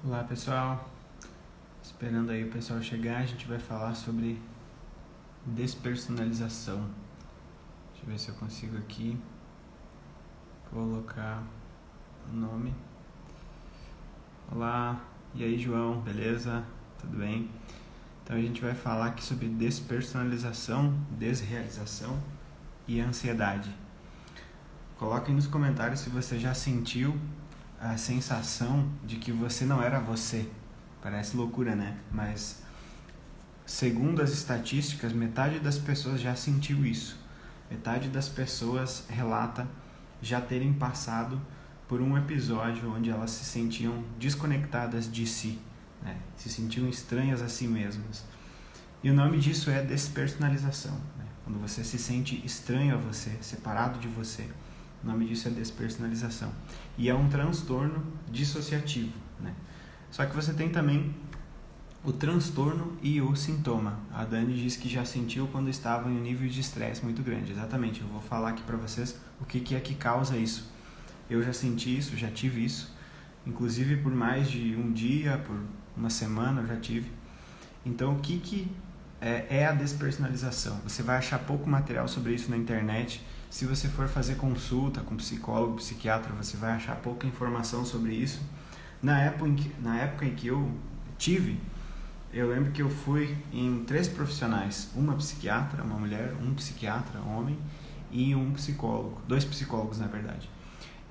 Olá pessoal, esperando aí o pessoal chegar, a gente vai falar sobre despersonalização. Deixa eu ver se eu consigo aqui colocar o nome. Olá, e aí João, beleza? Tudo bem? Então a gente vai falar aqui sobre despersonalização, desrealização e ansiedade. Coloque aí nos comentários se você já sentiu a sensação de que você não era você. Parece loucura, né? Mas segundo as estatísticas, metade das pessoas já sentiu isso. Metade das pessoas relata já terem passado por um episódio onde elas se sentiam desconectadas de si, né? Se sentiam estranhas a si mesmas. E o nome disso é despersonalização, né? Quando você se sente estranho a você, separado de você, o nome disso é despersonalização. E é um transtorno dissociativo, né? Só que você tem também o transtorno e o sintoma. A Dani disse que já sentiu quando estava em um nível de estresse muito grande. Exatamente, eu vou falar aqui para vocês o que é que causa isso. Eu já senti isso, já tive isso. Inclusive por mais de um dia, por uma semana eu já tive. Então o que é a despersonalização? Você vai achar pouco material sobre isso na internet. Se você for fazer consulta com psicólogo, psiquiatra, você vai achar pouca informação sobre isso. Na época em que eu tive, eu lembro que eu fui em 3 profissionais, uma psiquiatra, uma mulher, um psiquiatra, um homem, e um psicólogo, 2 psicólogos na verdade.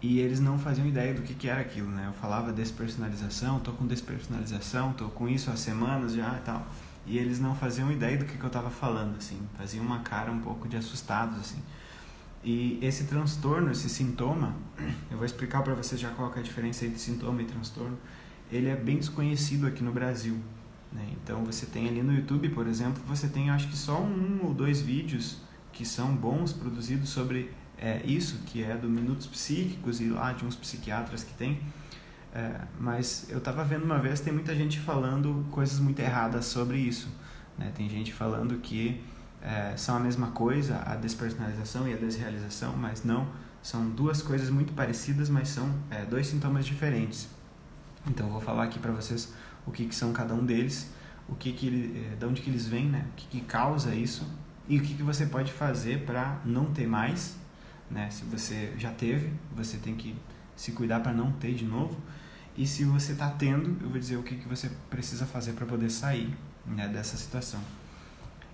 E eles não faziam ideia do que era aquilo, né? Eu falava despersonalização, tô com despersonalização, tô com isso há semanas já e tal. E eles não faziam ideia do que eu tava falando, assim, faziam uma cara um pouco de assustados, assim. E esse transtorno, esse sintoma, eu vou explicar para vocês já qual é a diferença entre sintoma e transtorno. Ele é bem desconhecido aqui no Brasil, né? Então você tem ali no YouTube, por exemplo, você tem acho que só 1 ou 2 vídeos que são bons, produzidos sobre isso, que é do Minutos Psíquicos e lá de uns psiquiatras que tem. Mas eu estava vendo uma vez, tem muita gente falando coisas muito erradas sobre isso, né? Tem gente falando que são a mesma coisa, a despersonalização e a desrealização, mas não, são 2 coisas muito parecidas, mas são 2 sintomas diferentes. Então eu vou falar aqui para vocês o que são cada um deles, de onde que eles vêm, né? O que causa isso e o que você pode fazer para não ter mais, né? Se você já teve, você tem que se cuidar para não ter de novo. E se você está tendo, eu vou dizer o que você precisa fazer para poder sair, né, dessa situação.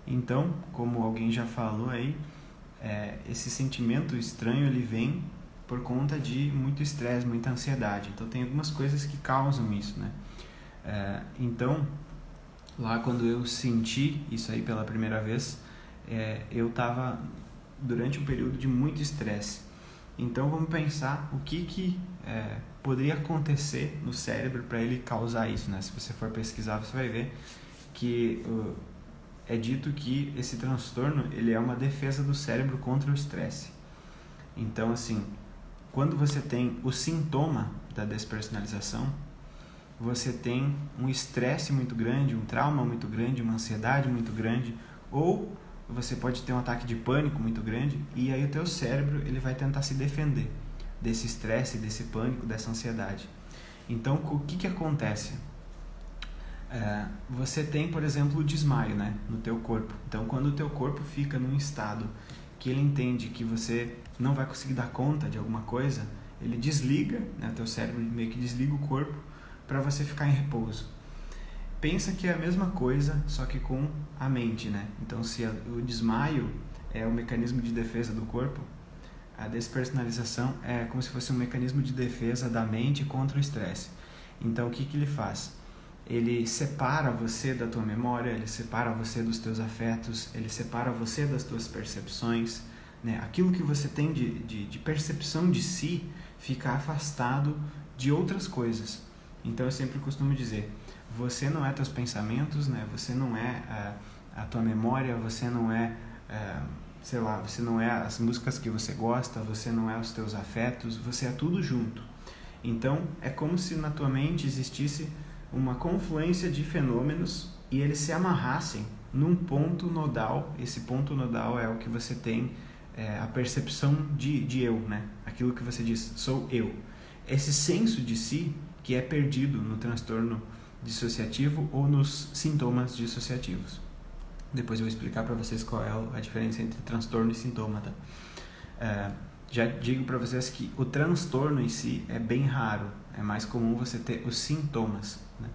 Então, como alguém já falou aí, esse sentimento estranho ele vem por conta de muito estresse, muita ansiedade. Então tem algumas coisas que causam isso, né? Então, lá quando eu senti isso aí pela primeira vez, eu estava durante um período de muito estresse. Então vamos pensar o que poderia acontecer no cérebro para ele causar isso, né? Se você for pesquisar, você vai ver que é dito que esse transtorno ele é uma defesa do cérebro contra o estresse. Então, assim, quando você tem o sintoma da despersonalização, você tem um estresse muito grande, um trauma muito grande, uma ansiedade muito grande, ou você pode ter um ataque de pânico muito grande, e aí o teu cérebro ele vai tentar se defender desse estresse, desse pânico, dessa ansiedade. Então, o que acontece? Você tem, por exemplo, o desmaio, né, no teu corpo. Então, quando o teu corpo fica num estado que ele entende que você não vai conseguir dar conta de alguma coisa, ele desliga, né, teu cérebro meio que desliga o corpo para você ficar em repouso. Pensa que é a mesma coisa, só que com a mente, né? Então, se o desmaio é o mecanismo de defesa do corpo, a despersonalização é como se fosse um mecanismo de defesa da mente contra o estresse. Então, o que ele faz? Ele separa você da tua memória, ele separa você dos teus afetos, ele separa você das tuas percepções, né? Aquilo que você tem de percepção de si fica afastado de outras coisas. Então eu sempre costumo dizer, você não é teus pensamentos, né? Você não é a tua memória, você não é, sei lá, você não é as músicas que você gosta, você não é os teus afetos, você é tudo junto. Então é como se na tua mente existisse uma confluência de fenômenos e eles se amarrassem num ponto nodal. Esse ponto nodal é o que você tem a percepção de eu, né? Aquilo que você diz, sou eu. Esse senso de si que é perdido no transtorno dissociativo ou nos sintomas dissociativos. Depois eu vou explicar para vocês qual é a diferença entre transtorno e sintoma, tá? Já digo para vocês que o transtorno em si é bem raro, é mais comum você ter os sintomas, né?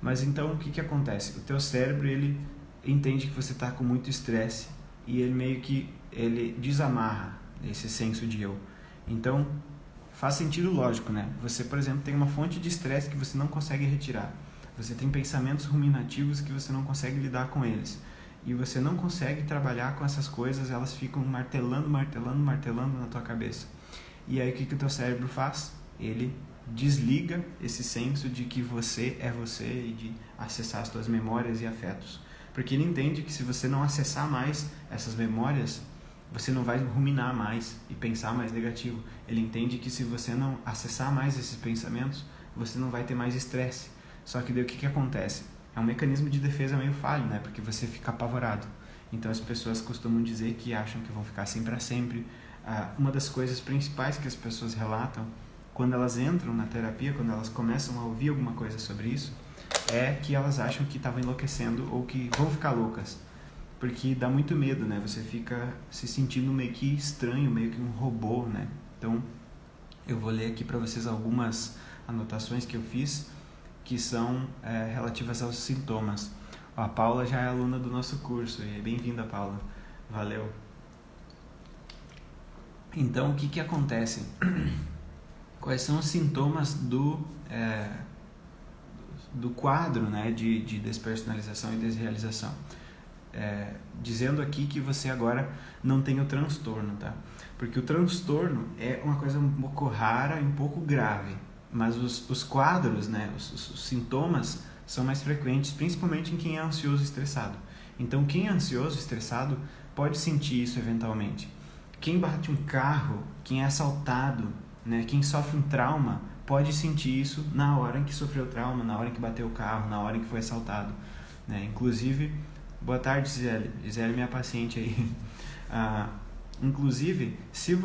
Mas então o que acontece? O teu cérebro ele entende que você está com muito estresse e ele meio que ele desamarra esse senso de eu. Então faz sentido lógico, né? Você, por exemplo, tem uma fonte de estresse que você não consegue retirar. Você tem pensamentos ruminativos que você não consegue lidar com eles. E você não consegue trabalhar com essas coisas, elas ficam martelando na tua cabeça. E aí o que o teu cérebro faz? Ele desliga esse senso de que você é você e de acessar as tuas memórias e afetos. Porque ele entende que se você não acessar mais essas memórias, você não vai ruminar mais e pensar mais negativo. Ele entende que se você não acessar mais esses pensamentos, você não vai ter mais estresse. Só que daí o que acontece? É um mecanismo de defesa meio falho, né? Porque você fica apavorado. Então as pessoas costumam dizer que acham que vão ficar assim para sempre. Uma das coisas principais que as pessoas relatam quando elas entram na terapia, quando elas começam a ouvir alguma coisa sobre isso, é que elas acham que estavam enlouquecendo ou que vão ficar loucas. Porque dá muito medo, né? Você fica se sentindo meio que estranho, meio que um robô, né? Então, eu vou ler aqui para vocês algumas anotações que eu fiz que são relativas aos sintomas. A Paula já é aluna do nosso curso e bem-vinda, Paula. Valeu. Então, o que acontece? Quais são os sintomas do quadro, né, de despersonalização e desrealização? Dizendo aqui que você agora não tem o transtorno, tá? Porque o transtorno é uma coisa um pouco rara e um pouco grave, mas os quadros, né, os sintomas são mais frequentes, principalmente em quem é ansioso e estressado. Então, quem é ansioso e estressado pode sentir isso eventualmente. Quem bate um carro, quem é assaltado, né, quem sofre um trauma, pode sentir isso na hora em que sofreu o trauma, na hora em que bateu o carro, na hora em que foi assaltado, né? Inclusive, boa tarde, Gisele. Gisele, minha paciente aí. Inclusive, se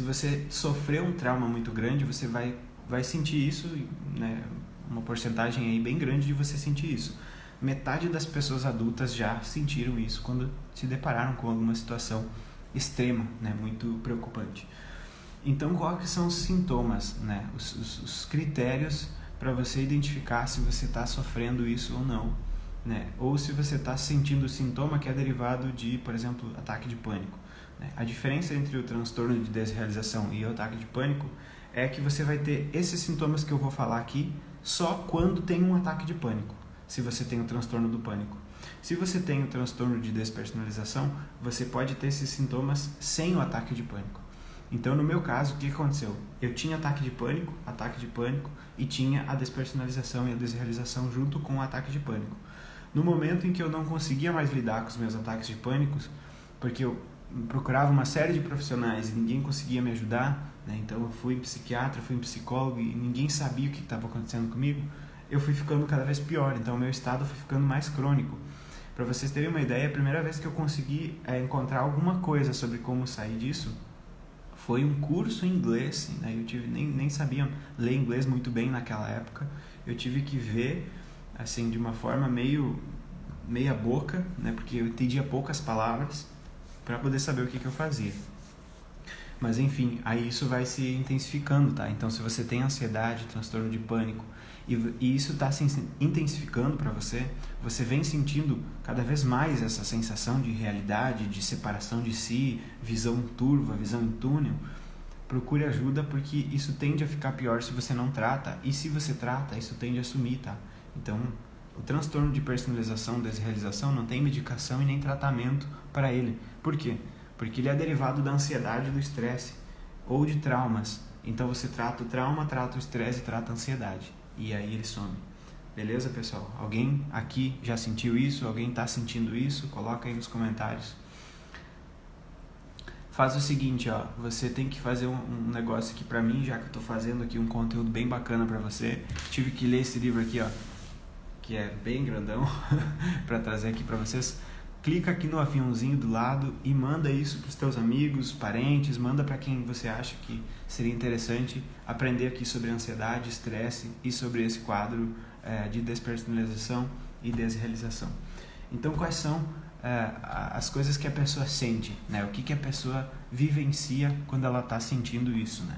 você sofreu um trauma muito grande, você vai sentir isso, né? Uma porcentagem aí bem grande de você sentir isso. Metade das pessoas adultas já sentiram isso quando se depararam com alguma situação extrema, né? Muito preocupante. Então, quais são os sintomas, né? Os critérios para você identificar se você está sofrendo isso ou não, né? Ou se você está sentindo o sintoma que é derivado de, por exemplo, ataque de pânico, né? A diferença entre o transtorno de desrealização e o ataque de pânico é que você vai ter esses sintomas que eu vou falar aqui só quando tem um ataque de pânico, se você tem o transtorno do pânico. Se você tem o transtorno de despersonalização, você pode ter esses sintomas sem o ataque de pânico. Então, no meu caso, o que aconteceu? Eu tinha ataque de pânico e tinha a despersonalização e a desrealização junto com o ataque de pânico. No momento em que eu não conseguia mais lidar com os meus ataques de pânico, porque eu procurava uma série de profissionais e ninguém conseguia me ajudar, né? Então eu fui em psiquiatra, fui em psicólogo e ninguém sabia o que estava acontecendo comigo, eu fui ficando cada vez pior, então o meu estado foi ficando mais crônico. Para vocês terem uma ideia, a primeira vez que eu consegui encontrar alguma coisa sobre como sair disso foi um curso em inglês, né? Eu nem sabia ler inglês muito bem naquela época, eu tive que ver assim de uma forma meia boca, né? Porque eu entendia poucas palavras para poder saber o que eu fazia. Mas enfim, aí isso vai se intensificando, tá? Então, se você tem ansiedade, transtorno de pânico, e isso está se intensificando para você, você vem sentindo cada vez mais essa sensação de realidade, de separação de si, visão turva, visão em túnel, procure ajuda, porque isso tende a ficar pior se você não trata, e se você trata, isso tende a sumir, tá? Então, o transtorno de personalização, desrealização, não tem medicação e nem tratamento para ele. Por quê? Porque ele é derivado da ansiedade, do estresse ou de traumas. Então você trata o trauma, trata o estresse e trata a ansiedade. E aí ele some. Beleza, pessoal? Alguém aqui já sentiu isso? Alguém está sentindo isso? Coloca aí nos comentários. Faz o seguinte, ó, você tem que fazer um negócio aqui para mim, já que eu estou fazendo aqui um conteúdo bem bacana para você. Tive que ler esse livro aqui, ó, que é bem grandão, para trazer aqui para vocês. clica aqui no aviãozinho do lado e manda isso para os teus amigos, parentes, manda para quem você acha que seria interessante aprender aqui sobre ansiedade, estresse e sobre esse quadro de despersonalização e desrealização. Então, quais são as coisas que a pessoa sente, né? O que a pessoa vivencia quando ela está sentindo isso, né?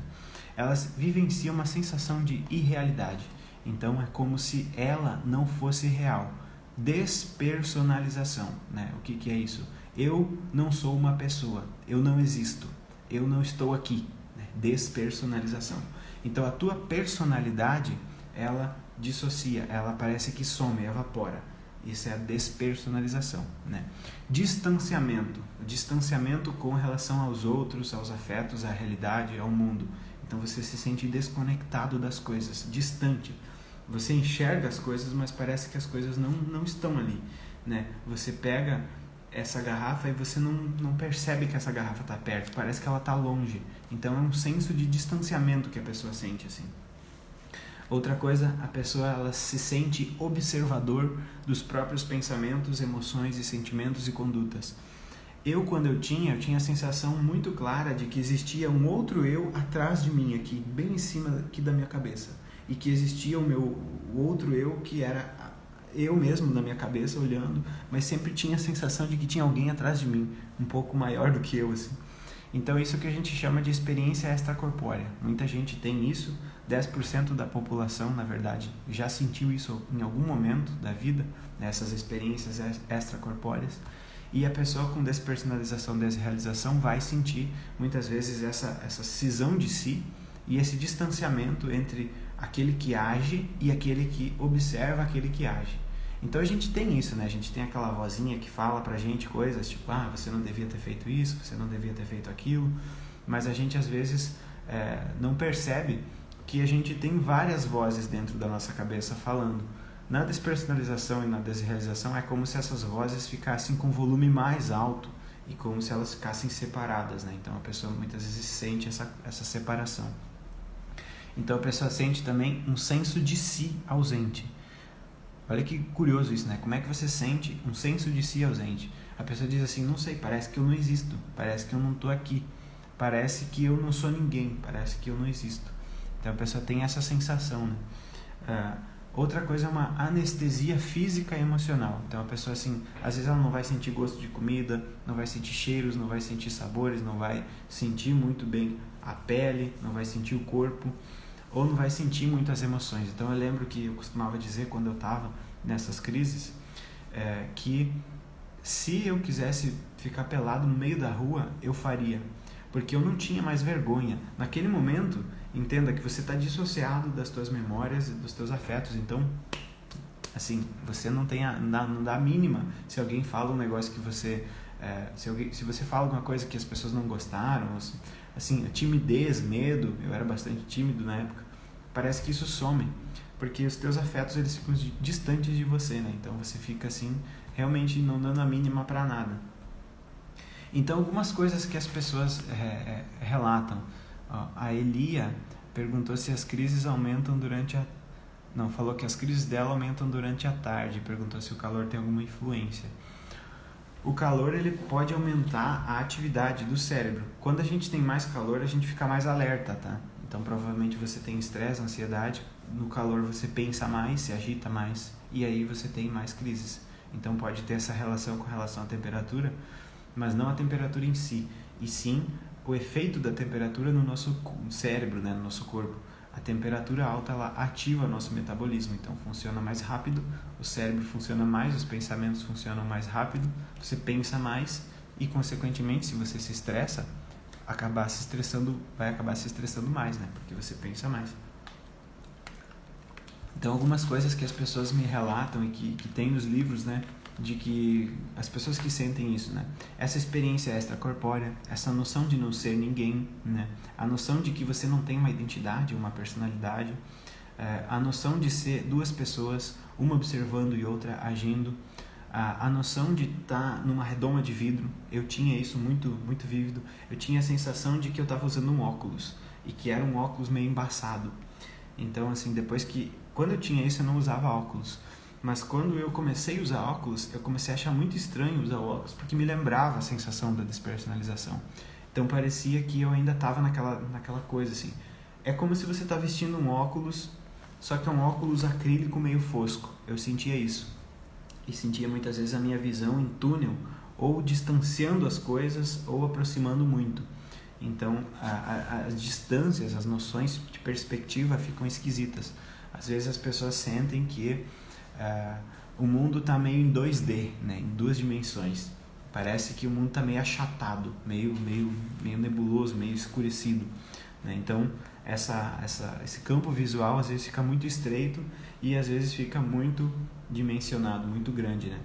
Ela vivencia uma sensação de irrealidade. Então, é como se ela não fosse real. Despersonalização, né? O que é isso? Eu não sou uma pessoa, eu não existo, eu não estou aqui, né? Despersonalização. Então a tua personalidade, ela dissocia, ela parece que some, evapora. Isso é a despersonalização, né? Distanciamento, distanciamento com relação aos outros, aos afetos, à realidade, ao mundo. Então você se sente desconectado das coisas, distante. Você enxerga as coisas, mas parece que as coisas não estão ali, né? Você pega essa garrafa e você não percebe que essa garrafa está perto, parece que ela está longe. Então é um senso de distanciamento que a pessoa sente, assim. Outra coisa, a pessoa ela se sente observador dos próprios pensamentos, emoções e sentimentos e condutas. Quando eu tinha a sensação muito clara de que existia um outro eu atrás de mim aqui, bem em cima aqui da minha cabeça. E que existia o outro eu que era eu mesmo na minha cabeça olhando, mas sempre tinha a sensação de que tinha alguém atrás de mim, um pouco maior do que eu, assim. Então isso que a gente chama de experiência extracorpórea. Muita gente tem isso, 10% da população, na verdade, já sentiu isso em algum momento da vida, essas experiências extracorpóreas. E a pessoa com despersonalização, desrealização vai sentir muitas vezes essa cisão de si e esse distanciamento entre aquele que age e aquele que observa aquele que age. Então a gente tem isso, né? A gente tem aquela vozinha que fala pra gente coisas tipo, você não devia ter feito isso, você não devia ter feito aquilo, mas a gente às vezes não percebe que a gente tem várias vozes dentro da nossa cabeça falando. Na despersonalização e na desrealização é como se essas vozes ficassem com volume mais alto e como se elas ficassem separadas, né? Então a pessoa muitas vezes sente essa separação. Então a pessoa sente também um senso de si ausente. Olha que curioso isso, né? Como é que você sente um senso de si ausente? A pessoa diz assim, não sei, parece que eu não existo, parece que eu não estou aqui, parece que eu não sou ninguém, parece que eu não existo. Então a pessoa tem essa sensação, né? Outra coisa é uma anestesia física e emocional. Então a pessoa assim, às vezes ela não vai sentir gosto de comida, não vai sentir cheiros, não vai sentir sabores, não vai sentir muito bem a pele, não vai sentir o corpo, ou não vai sentir muitas emoções. Então eu lembro que eu costumava dizer quando eu estava nessas crises, que se eu quisesse ficar pelado no meio da rua, eu faria, porque eu não tinha mais vergonha. Naquele momento, entenda que você está dissociado das tuas memórias e dos teus afetos, então assim, você não dá a mínima se alguém fala um negócio que você se você fala alguma coisa que as pessoas não gostaram, assim, timidez, medo, eu era bastante tímido na época, parece que isso some, porque os teus afetos eles ficam distantes de você, né? Então você fica assim, realmente não dando a mínima para nada. Então algumas coisas que as pessoas relatam. A Elia perguntou se as crises aumentam falou que as crises dela aumentam durante a tarde, perguntou se o calor tem alguma influência. O calor ele pode aumentar a atividade do cérebro. Quando a gente tem mais calor, a gente fica mais alerta, tá? Então provavelmente você tem estresse, ansiedade, no calor você pensa mais, se agita mais e aí você tem mais crises. Então pode ter essa relação com relação à temperatura, mas não a temperatura em si, e sim o efeito da temperatura no nosso cérebro, né, no nosso corpo. A temperatura alta ela ativa o nosso metabolismo, então funciona mais rápido, o cérebro funciona mais, os pensamentos funcionam mais rápido, você pensa mais e, consequentemente, se você se estressa, vai acabar se estressando mais, né, porque você pensa mais. Então, algumas coisas que as pessoas me relatam e que tem nos livros, né, de que as pessoas que sentem isso, né, essa experiência extracorpórea, essa noção de não ser ninguém, né, a noção de que você não tem uma identidade, uma personalidade, a noção de ser duas pessoas, uma observando e outra agindo, a noção de estar numa redoma de vidro. Eu tinha isso muito, muito vívido. Eu tinha a sensação de que eu estava usando um óculos e que era um óculos meio embaçado. Então, assim, quando eu tinha isso, eu não usava óculos. Mas quando eu comecei a usar óculos, eu comecei a achar muito estranho usar óculos, porque me lembrava a sensação da despersonalização. Então parecia que eu ainda estava naquela coisa assim. É como se você está vestindo um óculos, só que é um óculos acrílico meio fosco. Eu sentia isso. E sentia muitas vezes a minha visão em túnel, ou distanciando as coisas, ou aproximando muito. Então as distâncias, as noções de perspectiva ficam esquisitas. Às vezes as pessoas sentem que o mundo está meio em 2D, né, em duas dimensões. Parece que o mundo está meio achatado, meio nebuloso, meio escurecido, né? Então esse campo visual às vezes fica muito estreito e às vezes fica muito dimensionado, muito grande, né?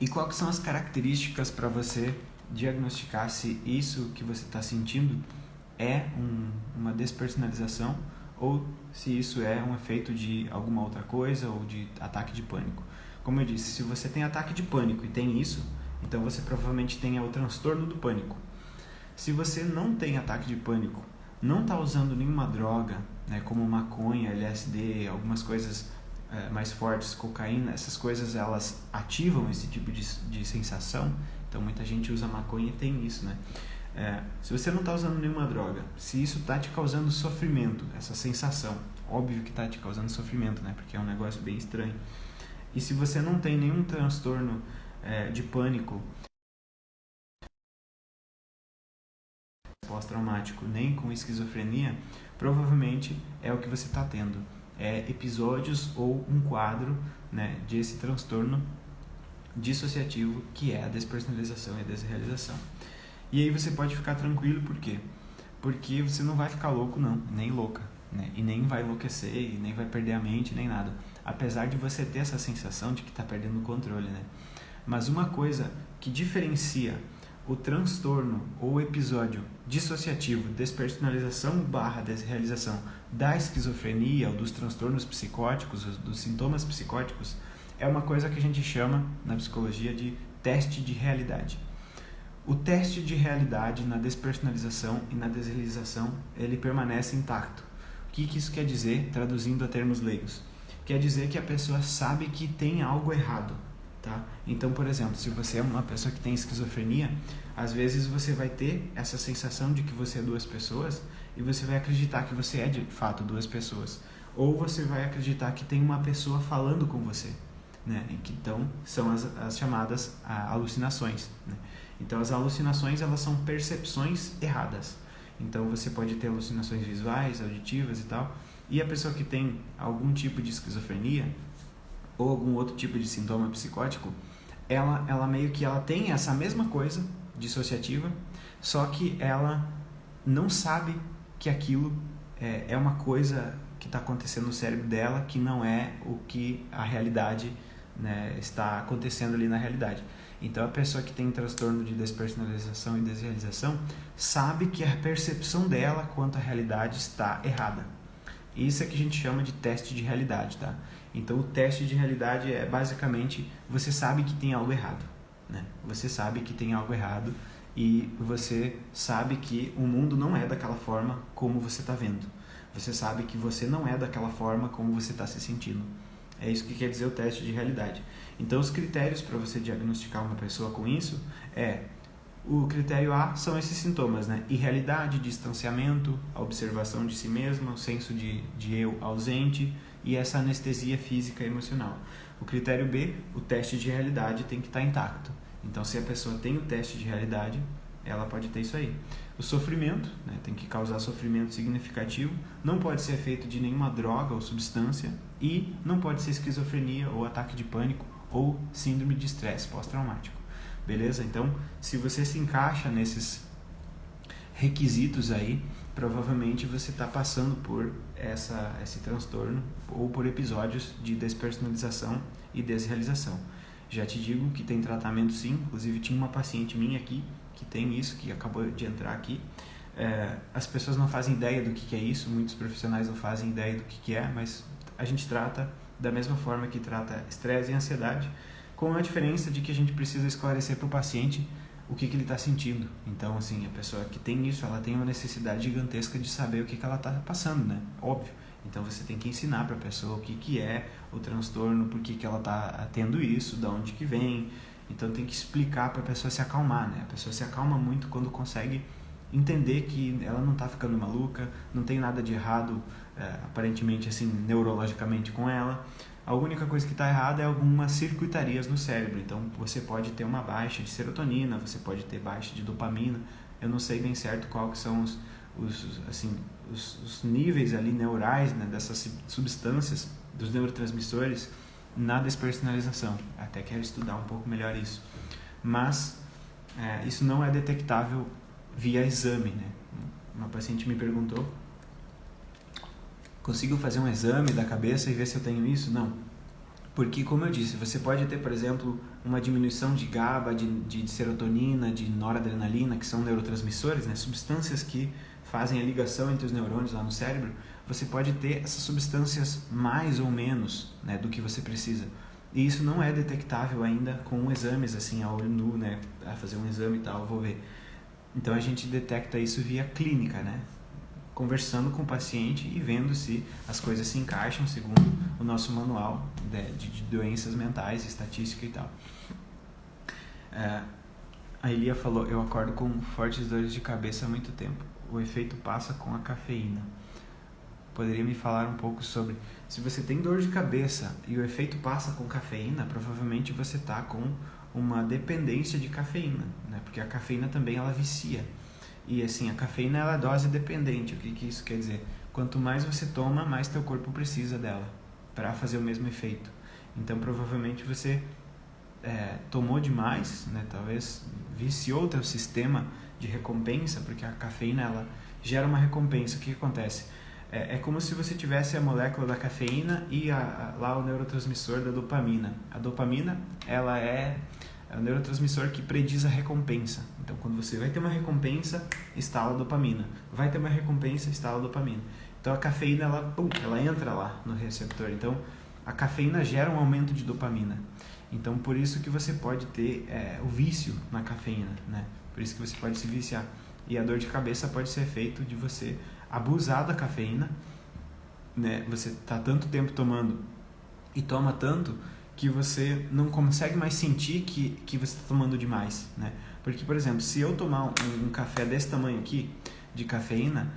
E quais são as características para você diagnosticar se isso que você está sentindo é uma despersonalização ou se isso é um efeito de alguma outra coisa ou de ataque de pânico? Como eu disse, se você tem ataque de pânico e tem isso, então você provavelmente tenha o transtorno do pânico. Se você não tem ataque de pânico, não está usando nenhuma droga, né, como maconha, LSD, algumas coisas mais fortes, cocaína, essas coisas elas ativam esse tipo de sensação. Então muita gente usa maconha e tem isso, né? Se você não está usando nenhuma droga, se isso está te causando sofrimento, essa sensação, óbvio que está te causando sofrimento, né? Porque é um negócio bem estranho. E se você não tem nenhum transtorno de pânico pós-traumático, nem com esquizofrenia, provavelmente é o que você está tendo. Episódios ou um quadro, né, desse transtorno dissociativo que é a despersonalização e a desrealização. E aí você pode ficar tranquilo, por quê? Porque você não vai ficar louco não, nem louca, né? E nem vai enlouquecer, e nem vai perder a mente, nem nada. Apesar de você ter essa sensação de que está perdendo o controle, né? Mas uma coisa que diferencia o transtorno ou episódio dissociativo, despersonalização / desrealização da esquizofrenia ou dos transtornos psicóticos, dos sintomas psicóticos, é uma coisa que a gente chama na psicologia de teste de realidade. O teste de realidade na despersonalização e na desrealização, ele permanece intacto. O que isso quer dizer, traduzindo a termos leigos? Quer dizer que a pessoa sabe que tem algo errado. Tá? Então, por exemplo, se você é uma pessoa que tem esquizofrenia, às vezes você vai ter essa sensação de que você é duas pessoas e você vai acreditar que você é de fato duas pessoas. Ou você vai acreditar que tem uma pessoa falando com você, né? Então, são as chamadas alucinações, né? Então, as alucinações, elas são percepções erradas. Então, você pode ter alucinações visuais, auditivas e tal. E a pessoa que tem algum tipo de esquizofrenia ou algum outro tipo de sintoma psicótico, ela meio que ela tem essa mesma coisa dissociativa, só que ela não sabe que aquilo é uma coisa que está acontecendo no cérebro dela, que não é o que a realidade, né, está acontecendo ali na realidade. Então a pessoa que tem transtorno de despersonalização e desrealização sabe que a percepção dela quanto à realidade está errada. Isso é que a gente chama de teste de realidade, tá? Então o teste de realidade é basicamente você sabe que tem algo errado, né? Você sabe que tem algo errado e você sabe que o mundo não é daquela forma como você está vendo. Você sabe que você não é daquela forma como você está se sentindo. É isso que quer dizer o teste de realidade. Então os critérios para você diagnosticar uma pessoa com isso o critério A são esses sintomas, né? Irrealidade, distanciamento, a observação de si mesma, o senso de eu ausente e essa anestesia física e emocional. O critério B, o teste de realidade tem que estar intacto. Então, se a pessoa tem o teste de realidade, ela pode ter isso aí. O sofrimento, né? Tem que causar sofrimento significativo, não pode ser feito de nenhuma droga ou substância e não pode ser esquizofrenia ou ataque de pânico ou síndrome de estresse pós-traumático. Beleza? Então, se você se encaixa nesses requisitos aí, provavelmente você está passando por esse transtorno ou por episódios de despersonalização e desrealização. Já te digo que tem tratamento sim, inclusive tinha uma paciente minha aqui que tem isso, que acabou de entrar aqui. As pessoas não fazem ideia do que é isso, muitos profissionais não fazem ideia do que é, mas a gente trata da mesma forma que trata estresse e ansiedade, com a diferença de que a gente precisa esclarecer para o paciente o que ele está sentindo. Então, assim, a pessoa que tem isso, ela tem uma necessidade gigantesca de saber o que ela está passando, né? Óbvio. Então você tem que ensinar para a pessoa o que é o transtorno, por que ela está tendo isso, de onde que vem. Então tem que explicar para a pessoa se acalmar, né? A pessoa se acalma muito quando consegue entender que ela não está ficando maluca, não tem nada de errado, aparentemente assim, neurologicamente com ela. A única coisa que está errada é algumas circuitarias no cérebro. Então você pode ter uma baixa de serotonina, você pode ter baixa de dopamina. Eu não sei bem certo qual que são os níveis ali neurais, né, dessas substâncias, dos neurotransmissores na despersonalização. Até quero estudar um pouco melhor isso. Mas isso não é detectável via exame, né? Uma paciente me perguntou: consigo fazer um exame da cabeça e ver se eu tenho isso? Não. Porque, como eu disse, você pode ter, por exemplo, uma diminuição de GABA, de serotonina, de noradrenalina, que são neurotransmissores, né? Substâncias que fazem a ligação entre os neurônios lá no cérebro. Você pode ter essas substâncias mais ou menos, né, do que você precisa. E isso não é detectável ainda com exames assim a olho nu, né? A fazer um exame e tal, eu vou ver. Então a gente detecta isso via clínica, né? Conversando com o paciente e vendo se as coisas se encaixam segundo o nosso manual de doenças mentais, estatística e tal. A Elia falou: eu acordo com fortes dores de cabeça há muito tempo. O efeito passa com a cafeína. Poderia me falar um pouco sobre... Se você tem dor de cabeça e o efeito passa com cafeína, provavelmente você está com uma dependência de cafeína, né? Porque a cafeína também ela vicia. E assim, a cafeína ela é dose dependente. O que isso quer dizer? Quanto mais você toma, mais teu corpo precisa dela para fazer o mesmo efeito. Então provavelmente você tomou demais, né? Talvez viciou o teu sistema de recompensa, porque a cafeína ela gera uma recompensa. O que acontece? É como se você tivesse a molécula da cafeína e lá o neurotransmissor da dopamina. A dopamina ela é o neurotransmissor que prediz a recompensa. Então, quando você vai ter uma recompensa, instala a dopamina. Vai ter uma recompensa, instala a dopamina. Então, a cafeína ela entra lá no receptor. Então, a cafeína gera um aumento de dopamina. Então, por isso que você pode ter o vício na cafeína, né? Por isso que você pode se viciar. E a dor de cabeça pode ser feito de você abusar da cafeína, né? Você está tanto tempo tomando e toma tanto que você não consegue mais sentir que você está tomando demais, né? Porque, por exemplo, se eu tomar um café desse tamanho aqui, de cafeína,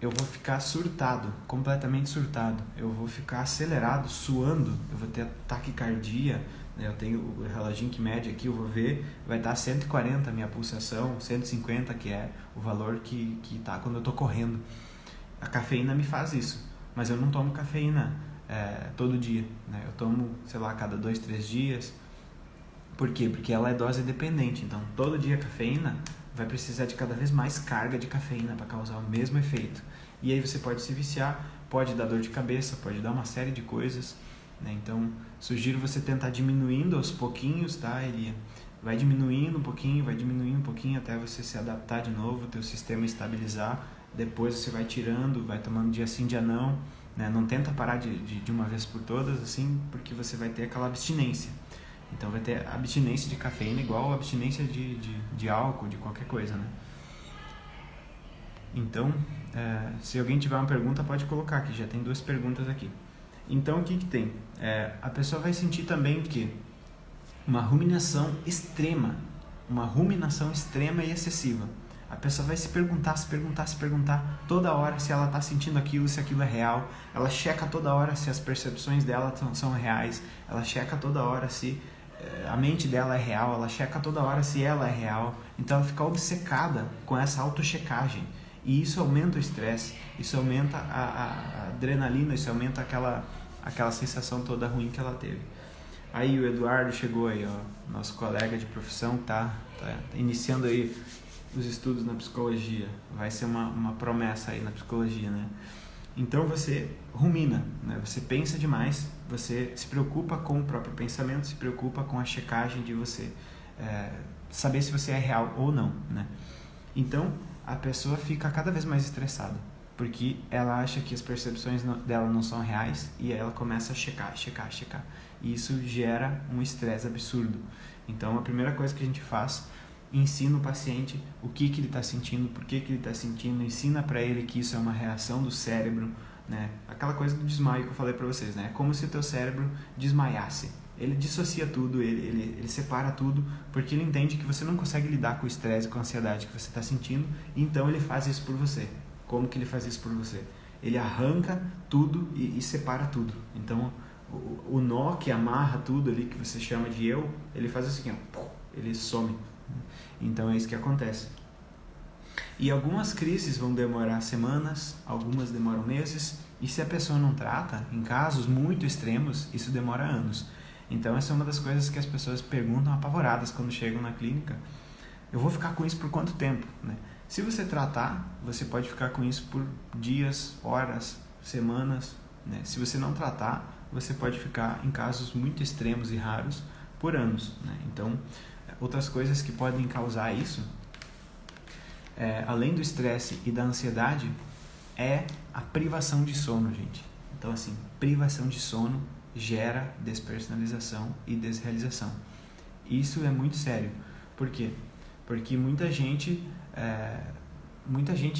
eu vou ficar surtado, completamente surtado. Eu vou ficar acelerado, suando, eu vou ter taquicardia, né? Eu tenho o reloginho que mede aqui, eu vou ver, vai estar 140 a minha pulsação, 150 que é o valor que está quando eu estou correndo. A cafeína me faz isso, mas eu não tomo cafeína todo dia, né? Eu tomo, sei lá, a cada 2, 3 dias. Por quê? Porque ela é dose dependente. Então, todo dia a cafeína vai precisar de cada vez mais carga de cafeína para causar o mesmo efeito. E aí você pode se viciar, pode dar dor de cabeça, pode dar uma série de coisas, né? Então, sugiro você tentar diminuindo aos pouquinhos, tá, Elia? Vai diminuindo um pouquinho até você se adaptar de novo, o teu sistema estabilizar. Depois você vai tirando, vai tomando dia sim, dia não, né? Não tenta parar de uma vez por todas, assim, porque você vai ter aquela abstinência. Então vai ter abstinência de cafeína igual abstinência de álcool, de qualquer coisa, né? Então, se alguém tiver uma pergunta, pode colocar aqui, já tem 2 perguntas aqui. Então, o que tem? A pessoa vai sentir também que uma ruminação extrema e excessiva. A pessoa vai se perguntar toda hora se ela está sentindo aquilo, se aquilo é real. Ela checa toda hora se as percepções dela são reais. Ela checa toda hora se a mente dela é real. Ela checa toda hora se ela é real. Então ela fica obcecada com essa autochecagem. E isso aumenta o estresse, isso aumenta a adrenalina, isso aumenta aquela sensação toda ruim que ela teve. Aí o Eduardo chegou aí, ó, nosso colega de profissão, tá iniciando aí os estudos na psicologia. Vai ser uma promessa aí na psicologia, né? Então você rumina, né? Você pensa demais, você se preocupa com o próprio pensamento, se preocupa com a checagem de você saber se você é real ou não, né? Então a pessoa fica cada vez mais estressada, porque ela acha que as percepções dela não são reais e aí ela começa a checar. E isso gera um estresse absurdo. Então a primeira coisa que a gente faz, ensina o paciente o que ele está sentindo, por que ele está sentindo, ensina para ele que isso é uma reação do cérebro, né? Aquela coisa do desmaio que eu falei para vocês, né? É como se o teu cérebro desmaiasse. Ele dissocia tudo, ele separa tudo, porque ele entende que você não consegue lidar com o estresse, com a ansiedade que você está sentindo, então ele faz isso por você. Como que ele faz isso por você? Ele arranca tudo e separa tudo. Então, o nó que amarra tudo ali, que você chama de eu, ele faz assim, ó, ele some. Então é isso que acontece. E algumas crises vão demorar semanas, algumas demoram meses, e se a pessoa não trata, em casos muito extremos, isso demora anos. Então essa é uma das coisas que as pessoas perguntam apavoradas quando chegam na clínica. Eu vou ficar com isso por quanto tempo, né? Se você tratar, você pode ficar com isso por dias, horas, semanas, né? Se você não tratar, você pode ficar em casos muito extremos e raros por anos, né? Então, outras coisas que podem causar isso, além do estresse e da ansiedade, é a privação de sono, gente. Então, assim, privação de sono gera despersonalização e desrealização. Isso é muito sério. Por quê? Porque muita gente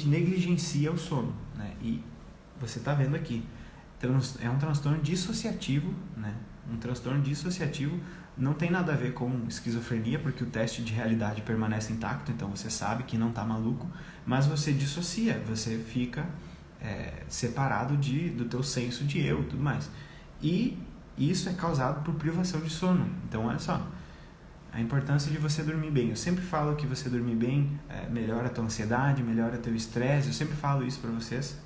negligencia o sono, né? E você está vendo aqui, é um transtorno dissociativo, né? Um transtorno dissociativo não tem nada a ver com esquizofrenia, porque o teste de realidade permanece intacto, então você sabe que não está maluco, mas você dissocia, você fica separado do teu senso de eu e tudo mais. E isso é causado por privação de sono. Então, olha só, a importância de você dormir bem. Eu sempre falo que você dormir bem melhora a tua ansiedade, melhora teu estresse, eu sempre falo isso para vocês.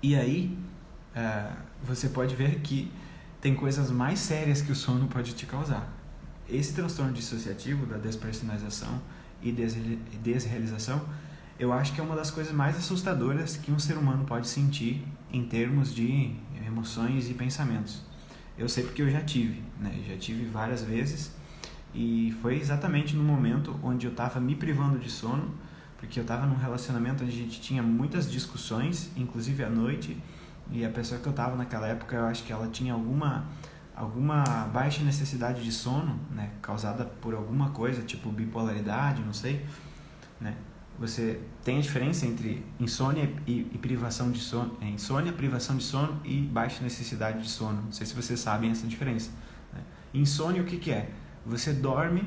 E aí, você pode ver que tem coisas mais sérias que o sono pode te causar. Esse transtorno dissociativo da despersonalização e desrealização, eu acho que é uma das coisas mais assustadoras que um ser humano pode sentir em termos de emoções e pensamentos. Eu sei porque eu já tive, né? Já tive várias vezes, e foi exatamente no momento onde eu estava me privando de sono, porque eu estava num relacionamento onde a gente tinha muitas discussões, inclusive à noite, e a pessoa que eu estava naquela época, eu acho que ela tinha alguma baixa necessidade de sono, né? Causada por alguma coisa, tipo bipolaridade, não sei, né? Você tem a diferença entre insônia e privação de sono, insônia, privação de sono e baixa necessidade de sono. Não sei se vocês sabem essa diferença, né? Insônia, o que é? Você dorme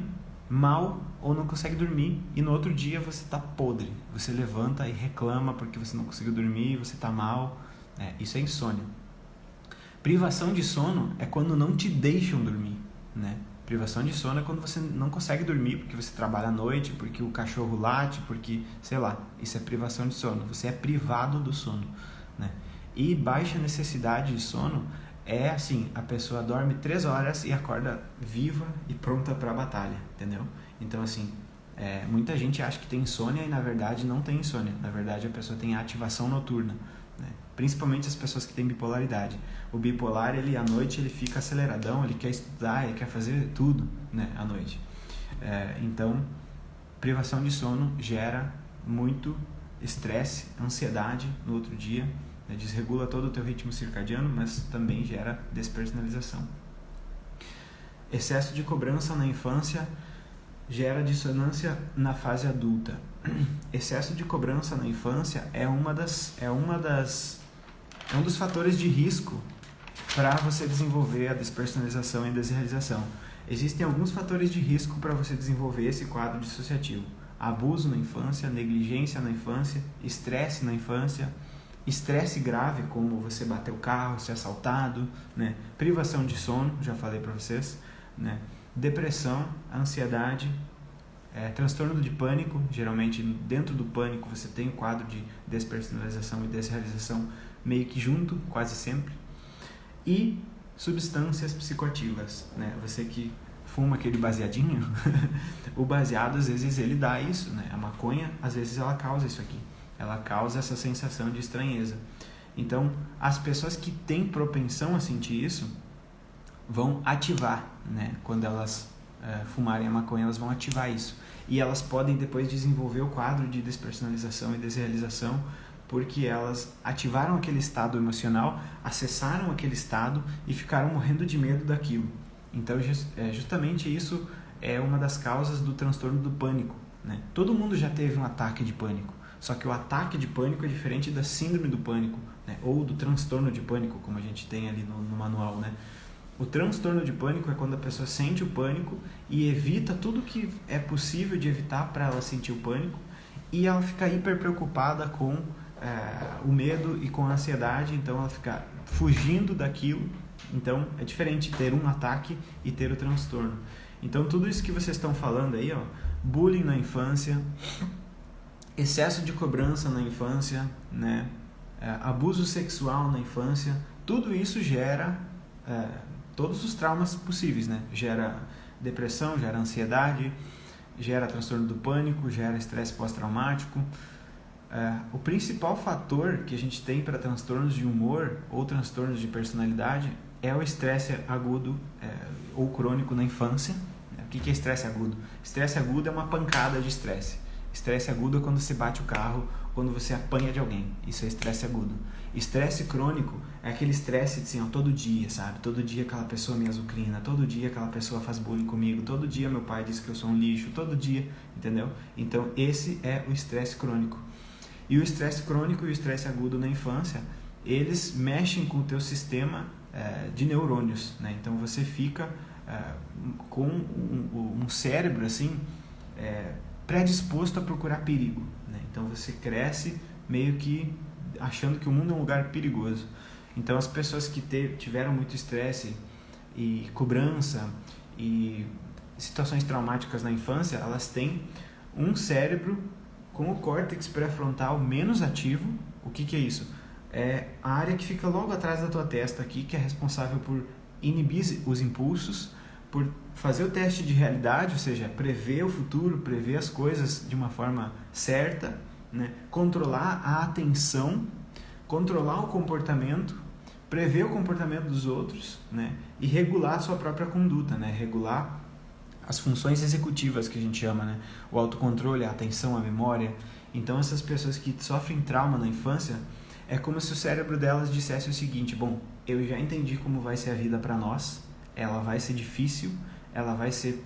mal ou não consegue dormir e no outro dia você está podre. Você levanta e reclama porque você não conseguiu dormir, você está mal, né? Isso é insônia. Privação de sono é quando não te deixam dormir, né? Privação de sono é quando você não consegue dormir porque você trabalha à noite, porque o cachorro late, porque, sei lá, isso é privação de sono. Você é privado do sono, né? E baixa necessidade de sono é assim, a pessoa dorme 3 horas e acorda viva e pronta para a batalha, entendeu? Então, assim, muita gente acha que tem insônia e na verdade não tem insônia. Na verdade, a pessoa tem ativação noturna, né? Principalmente as pessoas que têm bipolaridade. O bipolar, à noite, ele fica aceleradão, ele quer estudar, ele quer fazer tudo, né, à noite. Então, privação de sono gera muito estresse, ansiedade no outro dia, né, desregula todo o teu ritmo circadiano, mas também gera despersonalização. Excesso de cobrança na infância gera dissonância na fase adulta. Excesso de cobrança na infância é um dos fatores de risco para você desenvolver a despersonalização e desrealização. Existem alguns fatores de risco para você desenvolver esse quadro dissociativo: abuso na infância, negligência na infância, estresse na infância, estresse grave como você bater o carro, ser assaltado, né? Privação de sono, já falei para vocês, né? Depressão, ansiedade, transtorno de pânico. Geralmente dentro do pânico você tem o quadro de despersonalização e desrealização meio que junto, quase sempre. E substâncias psicoativas, né? Você que fuma aquele baseadinho, o baseado às vezes ele dá isso, né? A maconha às vezes ela causa isso aqui, ela causa essa sensação de estranheza. Então as pessoas que têm propensão a sentir isso vão ativar, né? Quando elas fumarem a maconha, elas vão ativar isso, e elas podem depois desenvolver o quadro de despersonalização e desrealização, porque elas ativaram aquele estado emocional, acessaram aquele estado e ficaram morrendo de medo daquilo. Então, justamente isso é uma das causas do transtorno do pânico, né? Todo mundo já teve um ataque de pânico. Só que o ataque de pânico é diferente da síndrome do pânico, né? Ou do transtorno de pânico, como a gente tem ali no manual, né? O transtorno de pânico é quando a pessoa sente o pânico e evita tudo que é possível de evitar para ela sentir o pânico, e ela fica hiper preocupada com o medo e com a ansiedade, então ela fica fugindo daquilo. Então é diferente ter um ataque e ter o transtorno. Então tudo isso que vocês estão falando aí, ó, bullying na infância, excesso de cobrança na infância, né, abuso sexual na infância, tudo isso gera todos os traumas possíveis, né? Gera depressão, gera ansiedade, gera transtorno do pânico, gera estresse pós-traumático. O principal fator que a gente tem para transtornos de humor ou transtornos de personalidade é o estresse agudo ou crônico na infância. O que é estresse agudo? Estresse agudo é uma pancada de estresse. Estresse agudo é quando você bate o carro, quando você apanha de alguém. Isso é estresse agudo. Estresse crônico é aquele estresse assim, ó, todo dia, sabe? Todo dia aquela pessoa me azucrina, todo dia aquela pessoa faz bullying comigo, todo dia meu pai diz que eu sou um lixo, todo dia, entendeu? Então esse é o estresse crônico. E o estresse crônico e o estresse agudo na infância, eles mexem com o teu sistema de neurônios, né? Então você fica com um cérebro assim predisposto a procurar perigo, né? Então você cresce meio que achando que o mundo é um lugar perigoso. Então as pessoas que tiveram muito estresse e cobrança e situações traumáticas na infância, elas têm um cérebro com o córtex pré-frontal menos ativo. O que é isso? É a área que fica logo atrás da tua testa aqui, que é responsável por inibir os impulsos, por fazer o teste de realidade, ou seja, prever o futuro, prever as coisas de uma forma certa, né? Controlar a atenção, controlar o comportamento, prever o comportamento dos outros, né? E regular a sua própria conduta, né? Regular as funções executivas que a gente chama, né? O autocontrole, a atenção, a memória. Então essas pessoas que sofrem trauma na infância, é como se o cérebro delas dissesse o seguinte: bom, eu já entendi como vai ser a vida para nós, ela vai ser difícil, ela vai ser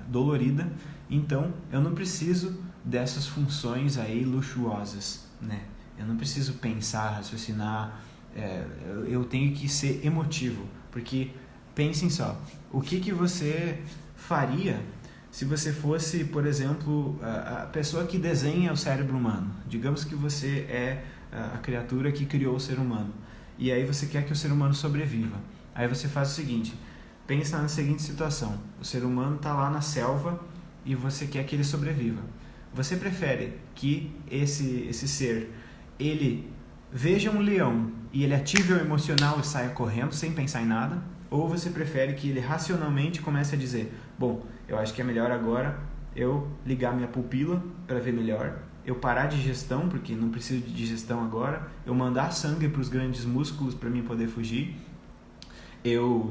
dolorida, então eu não preciso dessas funções aí luxuosas, né? Eu não preciso pensar, raciocinar, eu tenho que ser emotivo, porque pensem só, o que você faria se você fosse, por exemplo, a pessoa que desenha o cérebro humano? Digamos que você é a criatura que criou o ser humano, e aí você quer que o ser humano sobreviva. Aí você faz o seguinte: pensa na seguinte situação: o ser humano está lá na selva e você quer que ele sobreviva. Você prefere que esse ser, ele veja um leão e ele ative o emocional e saia correndo sem pensar em nada? Ou você prefere que ele racionalmente comece a dizer: bom, eu acho que é melhor agora eu ligar minha pupila para ver melhor, eu parar a digestão, porque não preciso de digestão agora, eu mandar sangue para os grandes músculos para mim poder fugir, eu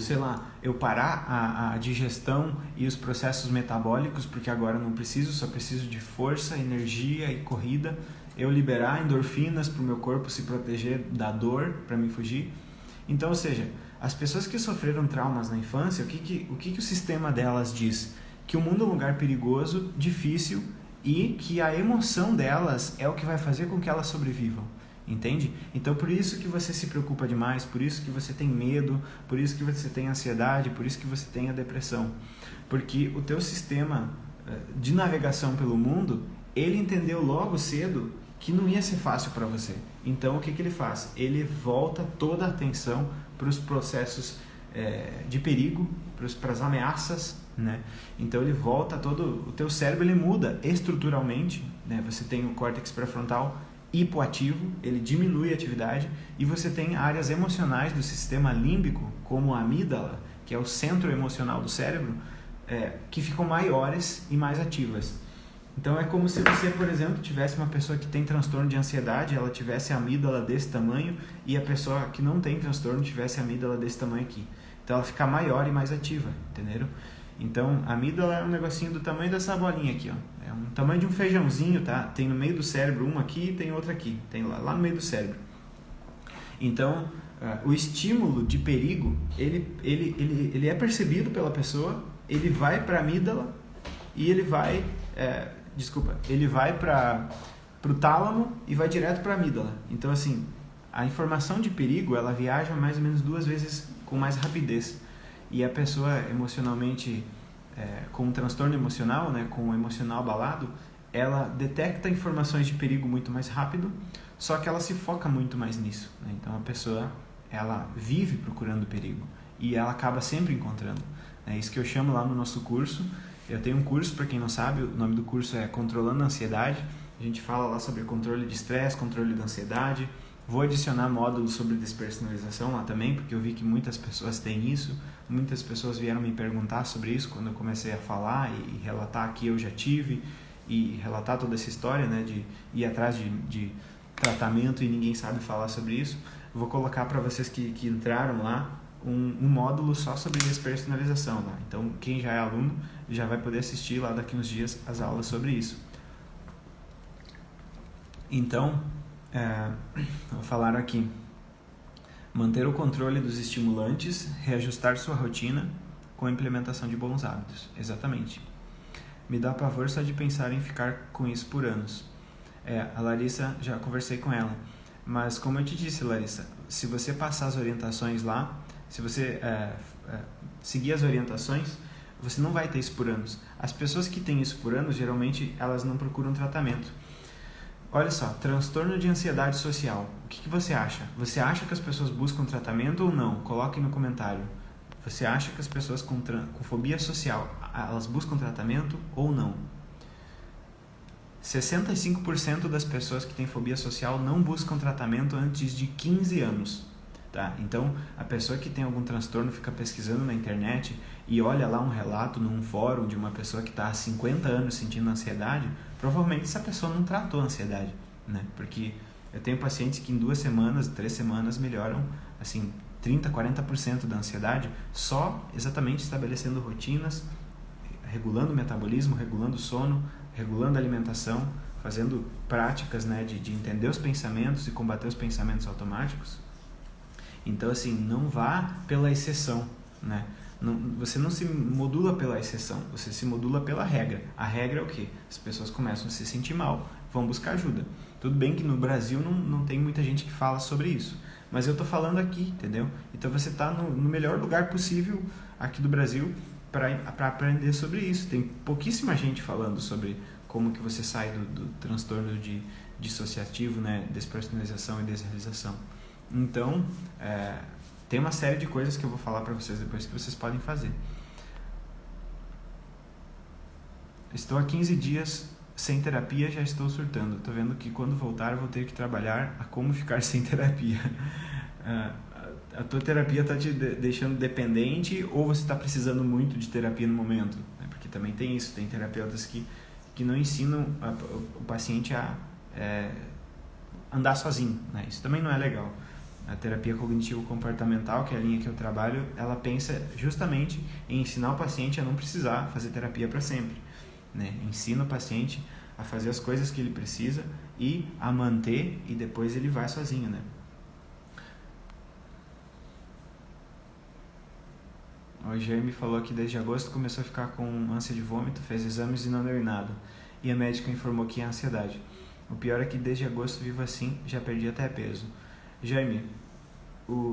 parar a digestão e os processos metabólicos, porque agora não preciso, só preciso de força, energia e corrida, eu liberar endorfinas para o meu corpo se proteger da dor para me fugir. Então, ou seja, as pessoas que sofreram traumas na infância, o que o sistema delas diz? Que o mundo é um lugar perigoso, difícil, e que a emoção delas é o que vai fazer com que elas sobrevivam. Entende? Então por isso que você se preocupa demais, por isso que você tem medo, por isso que você tem ansiedade, por isso que você tem a depressão. Porque o teu sistema de navegação pelo mundo, ele entendeu logo cedo que não ia ser fácil para você. Então o que ele faz? Ele volta toda a atenção para os processos de perigo, para as ameaças, né? Então ele volta todo, o teu cérebro ele muda estruturalmente, né? Você tem o córtex pré-frontal hipoativo, ele diminui a atividade, e você tem áreas emocionais do sistema límbico, como a amígdala, que é o centro emocional do cérebro, que ficam maiores e mais ativas. Então é como se você, por exemplo, tivesse uma pessoa que tem transtorno de ansiedade, ela tivesse a amígdala desse tamanho, e a pessoa que não tem transtorno tivesse a amígdala desse tamanho aqui. Então ela fica maior e mais ativa, entenderam? Então a amígdala é um negocinho do tamanho dessa bolinha aqui, ó. É um tamanho de um feijãozinho, tá? Tem no meio do cérebro uma aqui e tem outra aqui. Tem lá no meio do cérebro. Então, o estímulo de perigo, ele é percebido pela pessoa, ele vai para a amígdala e ele vai para para o tálamo e vai direto para a amígdala. Então, assim, a informação de perigo, ela viaja mais ou menos 2 vezes com mais rapidez. E a pessoa emocionalmente, com um transtorno emocional, né, com o emocional abalado, ela detecta informações de perigo muito mais rápido, só que ela se foca muito mais nisso, né? Então a pessoa, ela vive procurando perigo e ela acaba sempre encontrando. É isso que eu chamo lá no nosso curso. Eu tenho um curso, para quem não sabe, o nome do curso é Controlando a Ansiedade. A gente fala lá sobre controle de estresse, controle da ansiedade. Vou adicionar módulos sobre despersonalização lá também, porque eu vi que muitas pessoas têm isso. Muitas pessoas vieram me perguntar sobre isso quando eu comecei a falar e relatar que eu já tive, e relatar toda essa história, né, de ir atrás de tratamento e ninguém sabe falar sobre isso. Vou colocar para vocês que entraram lá um módulo só sobre despersonalização lá. Então, quem já é aluno já vai poder assistir lá daqui uns dias as aulas sobre isso. Então, vou falar aqui. Manter o controle dos estimulantes, reajustar sua rotina com a implementação de bons hábitos. Exatamente. Me dá pavor só de pensar em ficar com isso por anos. A Larissa, já conversei com ela. Mas como eu te disse, Larissa, se você passar as orientações lá, se você seguir as orientações, você não vai ter isso por anos. As pessoas que têm isso por anos, geralmente, elas não procuram tratamento. Olha só, transtorno de ansiedade social. O que você acha? Você acha que as pessoas buscam tratamento ou não? Coloque no comentário. Você acha que as pessoas com fobia social, elas buscam tratamento ou não? 65% das pessoas que têm fobia social não buscam tratamento antes de 15 anos. Tá? Então, a pessoa que tem algum transtorno fica pesquisando na internet e olha lá um relato num fórum de uma pessoa que está há 50 anos sentindo ansiedade, provavelmente essa pessoa não tratou a ansiedade, né? Porque eu tenho pacientes que em 2 semanas, 3 semanas melhoram assim 30%, 40% da ansiedade só exatamente estabelecendo rotinas, regulando o metabolismo, regulando o sono, regulando a alimentação, fazendo práticas, né, de entender os pensamentos e combater os pensamentos automáticos. Então, assim, não vá pela exceção, né? Você não se modula pela exceção, você se modula pela regra. A regra é o quê? As pessoas começam a se sentir mal, vão buscar ajuda. Tudo bem que no Brasil não tem muita gente que fala sobre isso, mas eu tô falando aqui, entendeu? Então você tá no melhor lugar possível aqui do Brasil para aprender sobre isso. Tem pouquíssima gente falando sobre como que você sai do transtorno dissociativo, né? Despersonalização e desrealização. Então, tem uma série de coisas que eu vou falar para vocês depois que vocês podem fazer. Estou há 15 dias sem terapia, já estou surtando. Estou vendo que quando voltar eu vou ter que trabalhar a como ficar sem terapia. A tua terapia está te deixando dependente ou você está precisando muito de terapia no momento? Porque também tem isso, tem terapeutas que não ensinam o paciente a andar sozinho, né? Isso também não é legal. A terapia cognitivo-comportamental, que é a linha que eu trabalho, ela pensa justamente em ensinar o paciente a não precisar fazer terapia para sempre, né? Ensina o paciente a fazer as coisas que ele precisa e a manter, e depois ele vai sozinho, né? O Jaime falou que desde agosto começou a ficar com ânsia de vômito, fez exames e não deu em nada. E a médica informou que é ansiedade. O pior é que desde agosto vivo assim, já perdi até peso. Jaime,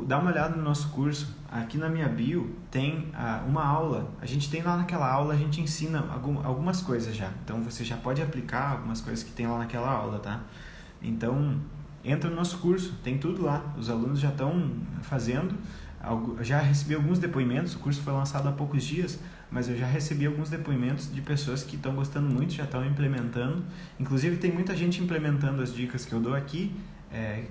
dá uma olhada no nosso curso. Aqui na minha bio tem uma aula. A gente tem lá naquela aula, a gente ensina algumas coisas já. Então você já pode aplicar algumas coisas que tem lá naquela aula, tá? Então entra no nosso curso, tem tudo lá. Os alunos já estão fazendo. Já recebi alguns depoimentos, o curso foi lançado há poucos dias, mas eu já recebi alguns depoimentos de pessoas que estão gostando muito, já estão implementando. Inclusive tem muita gente implementando as dicas que eu dou aqui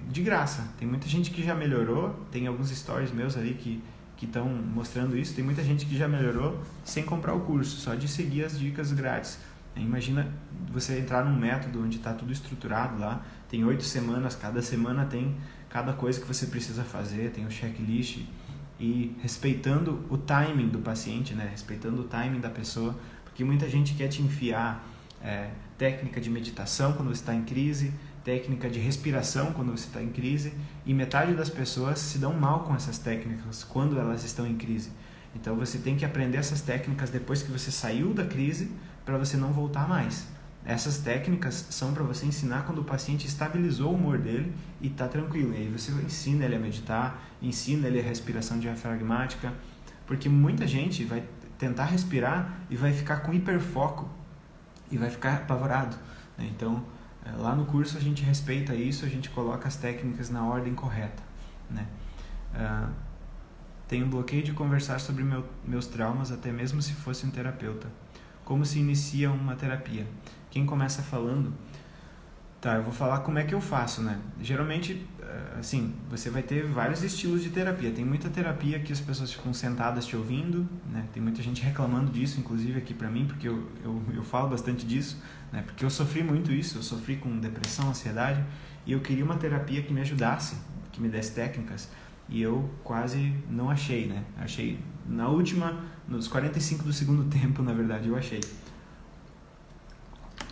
de graça. Tem muita gente que já melhorou, tem alguns stories meus ali que estão mostrando isso. Tem muita gente que já melhorou sem comprar o curso, só de seguir as dicas grátis. Imagina você entrar num método onde está tudo estruturado lá, tem 8 semanas, cada semana tem cada coisa que você precisa fazer, tem o checklist, e respeitando o timing do paciente, né? Respeitando o timing da pessoa, porque muita gente quer te enfiar técnica de meditação quando você está em crise, técnica de respiração quando você está em crise, e metade das pessoas se dão mal com essas técnicas quando elas estão em crise. Então você tem que aprender essas técnicas depois que você saiu da crise, para você não voltar mais. Essas técnicas são para você ensinar quando o paciente estabilizou o humor dele e está tranquilo. E aí você ensina ele a meditar, ensina ele a respiração diafragmática, porque muita gente vai tentar respirar e vai ficar com hiperfoco e vai ficar apavorado, né? Então, lá no curso a gente respeita isso, a gente coloca as técnicas na ordem correta, né? Tenho bloqueio de conversar sobre meus traumas, até mesmo se fosse um terapeuta. Como se inicia uma terapia? Quem começa falando? Tá, eu vou falar como é que eu faço, né? Geralmente, assim, você vai ter vários estilos de terapia. Tem muita terapia que as pessoas ficam sentadas te ouvindo, né? Tem muita gente reclamando disso, inclusive aqui pra mim, porque eu falo bastante disso, né? Porque eu sofri muito isso, eu sofri com depressão, ansiedade, e eu queria uma terapia que me ajudasse, que me desse técnicas, e eu quase não achei, né? Achei na última, nos 45 do segundo tempo, na verdade, eu achei.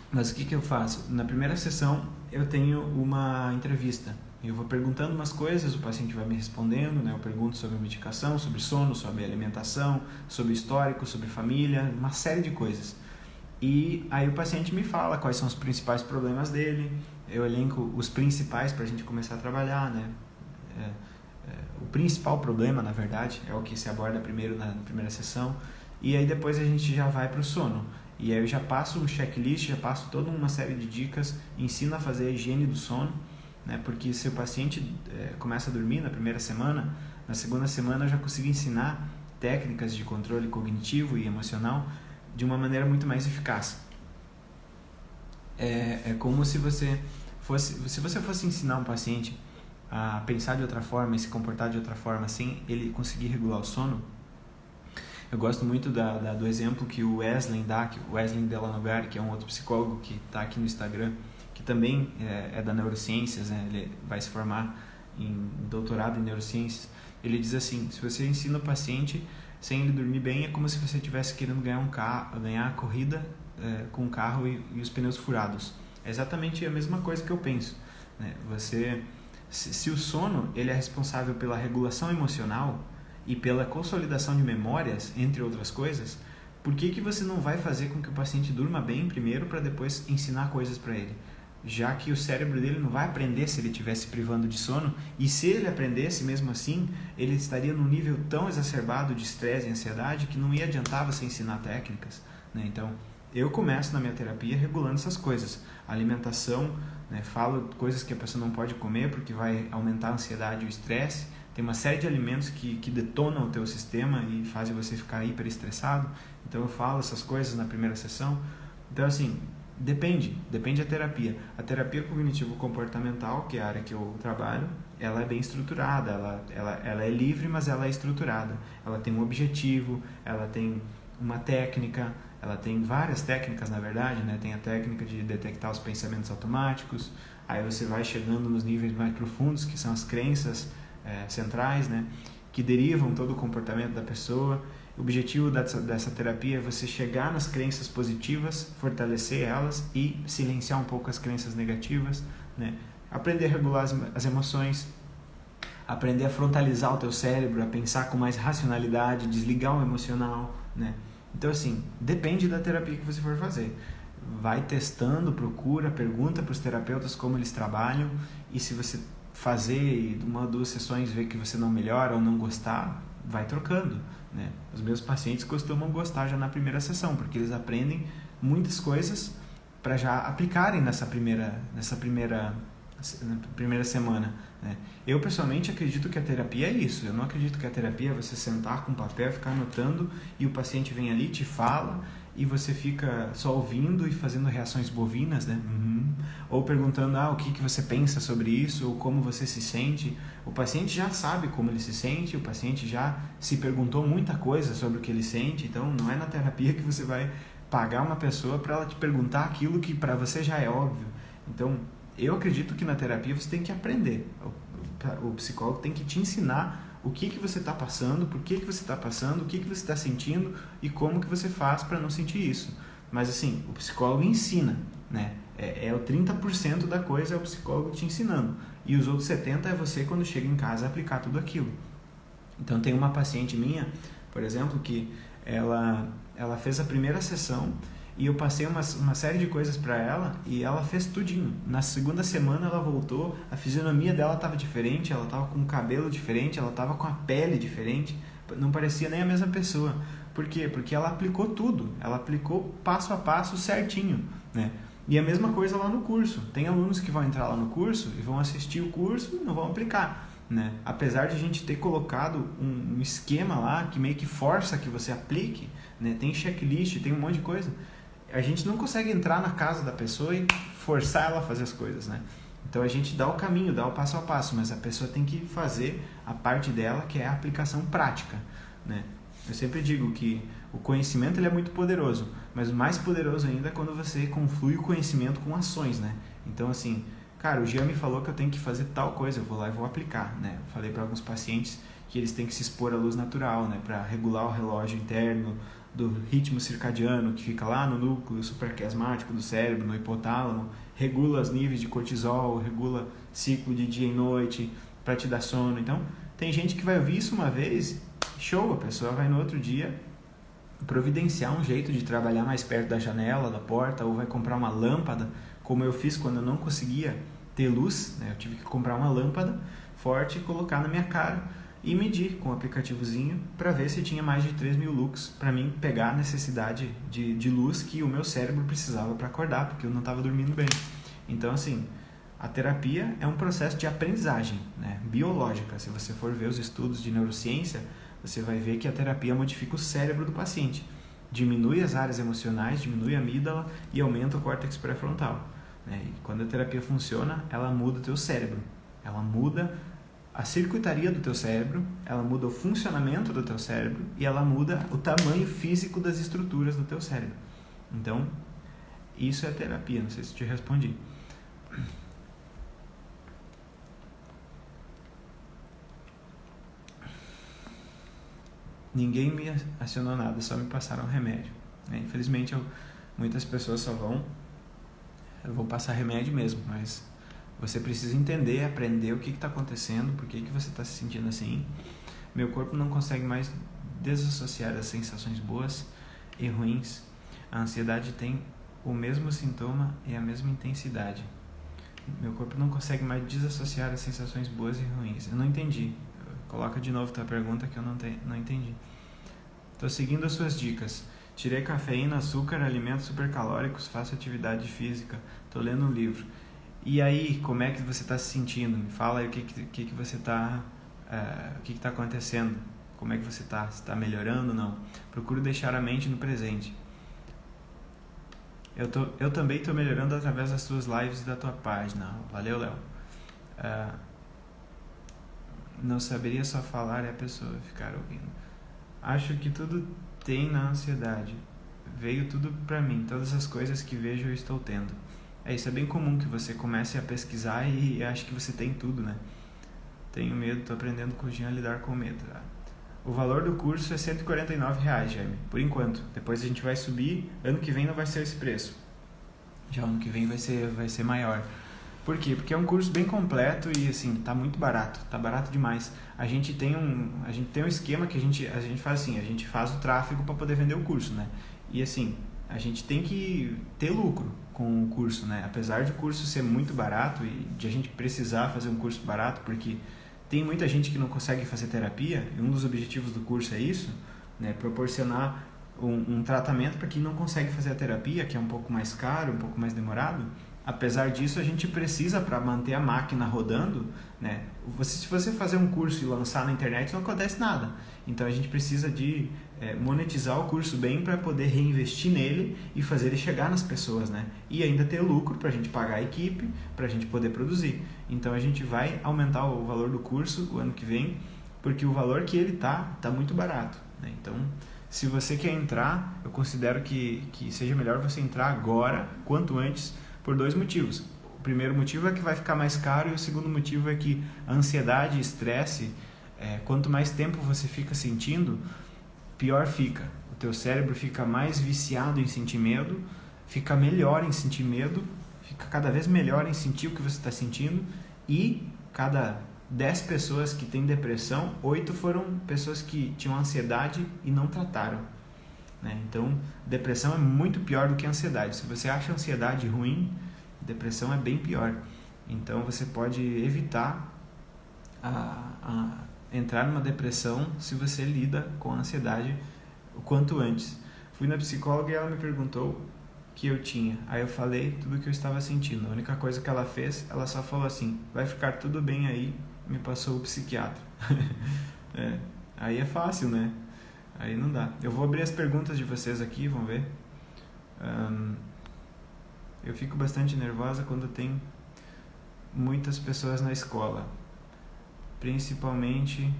Mas o que eu faço? Na primeira sessão eu tenho uma entrevista. Eu vou perguntando umas coisas, o paciente vai me respondendo, né? Eu pergunto sobre medicação, sobre sono, sobre alimentação, sobre histórico, sobre família, uma série de coisas. E aí o paciente me fala quais são os principais problemas dele, eu elenco os principais para a gente começar a trabalhar, né? O principal problema, na verdade, é o que se aborda primeiro na primeira sessão, e aí depois a gente já vai para o sono. E aí eu já passo um checklist, já passo toda uma série de dicas, ensino a fazer a higiene do sono, né? Porque se o paciente começa a dormir na primeira semana, na segunda semana eu já consigo ensinar técnicas de controle cognitivo e emocional de uma maneira muito mais eficaz. É como se você fosse ensinar um paciente a pensar de outra forma e se comportar de outra forma sem ele conseguir regular o sono. Eu gosto muito do exemplo que o Wesley dá, o Wesley Delanogari, que é um outro psicólogo que está aqui no Instagram, que também é da neurociências, né? Ele vai se formar em doutorado em neurociências. Ele diz assim: se você ensina o paciente sem ele dormir bem, é como se você estivesse querendo ganhar a corrida com um carro e os pneus furados. É exatamente a mesma coisa que eu penso, né? Se o sono ele é responsável pela regulação emocional e pela consolidação de memórias, entre outras coisas, por que você não vai fazer com que o paciente durma bem primeiro para depois ensinar coisas para ele? Já que o cérebro dele não vai aprender se ele estivesse privando de sono, e se ele aprendesse mesmo assim, ele estaria num nível tão exacerbado de estresse e ansiedade que não ia adiantar você ensinar técnicas, né? Então, eu começo na minha terapia regulando essas coisas. A alimentação, né? Falo coisas que a pessoa não pode comer porque vai aumentar a ansiedade e o estresse. Tem uma série de alimentos que detonam o teu sistema e fazem você ficar hiper estressado. Então eu falo essas coisas na primeira sessão. Então assim, depende da terapia. A terapia cognitivo-comportamental, que é a área que eu trabalho, ela é bem estruturada, ela é livre, mas ela é estruturada. Ela tem um objetivo, ela tem uma técnica, ela tem várias técnicas na verdade, né? Tem a técnica de detectar os pensamentos automáticos, aí você vai chegando nos níveis mais profundos, que são as crenças centrais, né, que derivam todo o comportamento da pessoa. O objetivo dessa terapia é você chegar nas crenças positivas, fortalecer elas e silenciar um pouco as crenças negativas, né? Aprender a regular as emoções, aprender a frontalizar o teu cérebro, a pensar com mais racionalidade, desligar o emocional, né? Então assim, depende da terapia que você for fazer. Vai testando, procura, pergunta para os terapeutas como eles trabalham, e se você fazer uma ou duas sessões, ver que você não melhora ou não gostar, vai trocando, né? Os meus pacientes costumam gostar já na primeira sessão, porque eles aprendem muitas coisas para já aplicarem nessa primeira semana, né? Eu pessoalmente acredito que a terapia é isso. Eu não acredito que a terapia é você sentar com papel, ficar anotando e o paciente vem ali, te fala e você fica só ouvindo e fazendo reações bovinas, né? Ou perguntando o que você pensa sobre isso, ou como você se sente. O paciente já sabe como ele se sente, o paciente já se perguntou muita coisa sobre o que ele sente. Então não é na terapia que você vai pagar uma pessoa para ela te perguntar aquilo que para você já é óbvio. Então eu acredito que na terapia você tem que aprender. O psicólogo tem que te ensinar o que você está passando, por que você está passando, o que você está sentindo e como que você faz para não sentir isso. Mas assim, o psicólogo ensina, né? O 30% da coisa é o psicólogo te ensinando. E os outros 70% é você, quando chega em casa, aplicar tudo aquilo. Então tem uma paciente minha, por exemplo, que ela fez a primeira sessão E eu passei uma série de coisas para ela e ela fez tudinho. Na segunda semana ela voltou, a fisionomia dela estava diferente, ela estava com o cabelo diferente, ela estava com a pele diferente, não parecia nem a mesma pessoa. Por quê? Porque ela aplicou tudo, ela aplicou passo a passo certinho, né? E a mesma coisa lá no curso. Tem alunos que vão entrar lá no curso e vão assistir o curso e não vão aplicar, né? Apesar de a gente ter colocado um esquema lá que meio que força que você aplique, né? Tem checklist, tem um monte de coisa. A gente não consegue entrar na casa da pessoa e forçar ela a fazer as coisas, né? Então a gente dá o caminho, dá o passo a passo, mas a pessoa tem que fazer a parte dela, que é a aplicação prática, né? Eu sempre digo que o conhecimento ele é muito poderoso, mas o mais poderoso ainda é quando você conflui o conhecimento com ações, né? Então assim, cara, o Jean me falou que eu tenho que fazer tal coisa, eu vou lá e vou aplicar, né? Eu falei para alguns pacientes que eles têm que se expor à luz natural, né? Para regular o relógio interno do ritmo circadiano que fica lá no núcleo supraquiasmático do cérebro, no hipotálamo, regula os níveis de cortisol, regula ciclo de dia e noite para te dar sono. Então, tem gente que vai ouvir isso uma vez, show, a pessoa vai no outro dia providenciar um jeito de trabalhar mais perto da janela, da porta, ou vai comprar uma lâmpada, como eu fiz quando eu não conseguia ter luz, né? Eu tive que comprar uma lâmpada forte e colocar na minha cara e medir com o aplicativozinho para ver se tinha mais de 3.000 lux para mim pegar a necessidade de luz que o meu cérebro precisava para acordar, porque eu não estava dormindo bem. Então, assim, a terapia é um processo de aprendizagem, né? Biológica. Se você for ver os estudos de neurociência, você vai ver que a terapia modifica o cérebro do paciente. Diminui as áreas emocionais, diminui a amígdala e aumenta o córtex pré-frontal, né? E quando a terapia funciona, ela muda o teu cérebro. Ela muda a circuitaria do teu cérebro, ela muda o funcionamento do teu cérebro e ela muda o tamanho físico das estruturas do teu cérebro. Então, isso é terapia, não sei se te respondi. Ninguém me acionou nada, só me passaram remédio. Infelizmente, muitas pessoas só vão passar remédio mesmo, mas você precisa entender, aprender o que está acontecendo, por que você está se sentindo assim. Meu corpo não consegue mais desassociar as sensações boas e ruins. A ansiedade tem o mesmo sintoma e a mesma intensidade. Meu corpo não consegue mais desassociar as sensações boas e ruins. Eu não entendi. Coloca de novo tua pergunta que eu não entendi. Estou seguindo as suas dicas. Tirei cafeína, açúcar, alimentos supercalóricos, faço atividade física, estou lendo um livro. E aí, como é que você está se sentindo? Me fala aí o que você está, o que está acontecendo? Como é que você está? Se está melhorando ou não? Procuro deixar a mente no presente. Eu também estou melhorando através das tuas lives e da tua página. Valeu, Léo. Não saberia só falar e a pessoa ficar ouvindo. Acho que tudo tem na ansiedade. Veio tudo pra mim. Todas as coisas que vejo eu estou tendo. Isso é bem comum que você comece a pesquisar e ache que você tem tudo, né? Tenho medo, estou aprendendo com o Jean a lidar com o medo. O valor do curso é R$149, Jaime, por enquanto. Depois a gente vai subir, ano que vem não vai ser esse preço. Já ano que vem vai ser maior. Por quê? Porque é um curso bem completo e assim, tá muito barato, tá barato demais. A gente tem um esquema que a gente faz assim, a gente faz o tráfego para poder vender o curso, né? E assim, a gente tem que ter lucro com o curso, né? Apesar de o curso ser muito barato e de a gente precisar fazer um curso barato, porque tem muita gente que não consegue fazer terapia, e um dos objetivos do curso é isso, né? Proporcionar um tratamento para quem não consegue fazer a terapia, que é um pouco mais caro, um pouco mais demorado. Apesar disso, a gente precisa, para manter a máquina rodando, né? Se você fazer um curso e lançar na internet, não acontece nada. Então a gente precisa de monetizar o curso bem para poder reinvestir nele e fazer ele chegar nas pessoas, né? E ainda ter lucro para a gente pagar a equipe, para a gente poder produzir. Então a gente vai aumentar o valor do curso o ano que vem, porque o valor que ele tá muito barato, né? Então, se você quer entrar, eu considero que seja melhor você entrar agora, quanto antes, por 2 motivos. O primeiro motivo é que vai ficar mais caro e o segundo motivo é que a ansiedade e estresse, quanto mais tempo você fica sentindo, pior fica. O teu cérebro fica mais viciado em sentir medo, fica melhor em sentir medo, fica cada vez melhor em sentir o que você está sentindo e cada 10 pessoas que têm depressão, 8 foram pessoas que tinham ansiedade e não trataram. né? Então, depressão é muito pior do que ansiedade. Se você acha ansiedade ruim, depressão é bem pior. Então, você pode evitar entrar numa depressão se você lida com a ansiedade o quanto antes. Fui na psicóloga e ela me perguntou o que eu tinha. Aí eu falei tudo o que eu estava sentindo. A única coisa que ela fez, ela só falou assim: vai ficar tudo bem aí. Me passou o psiquiatra. Aí é fácil, né? Aí não dá. Eu vou abrir as perguntas de vocês aqui, vamos ver. Eu fico bastante nervosa quando tem muitas pessoas na escola. Principalmente...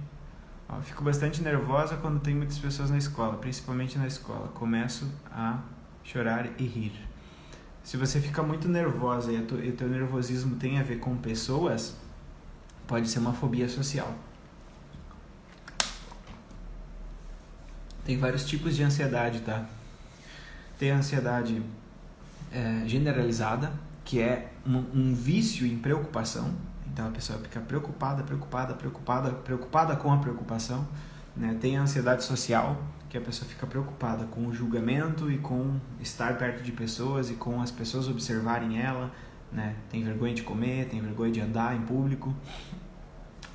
fico bastante nervosa quando tem muitas pessoas na escola, principalmente na escola. Começo a chorar e rir. Se você fica muito nervosa e o teu nervosismo tem a ver com pessoas, pode ser uma fobia social. Tem vários tipos de ansiedade, tá? Tem a ansiedade generalizada, que é um vício em preocupação. Então a pessoa fica preocupada com a preocupação, né? Tem a ansiedade social, que a pessoa fica preocupada com o julgamento e com estar perto de pessoas e com as pessoas observarem ela, né? Tem vergonha de comer, tem vergonha de andar em público.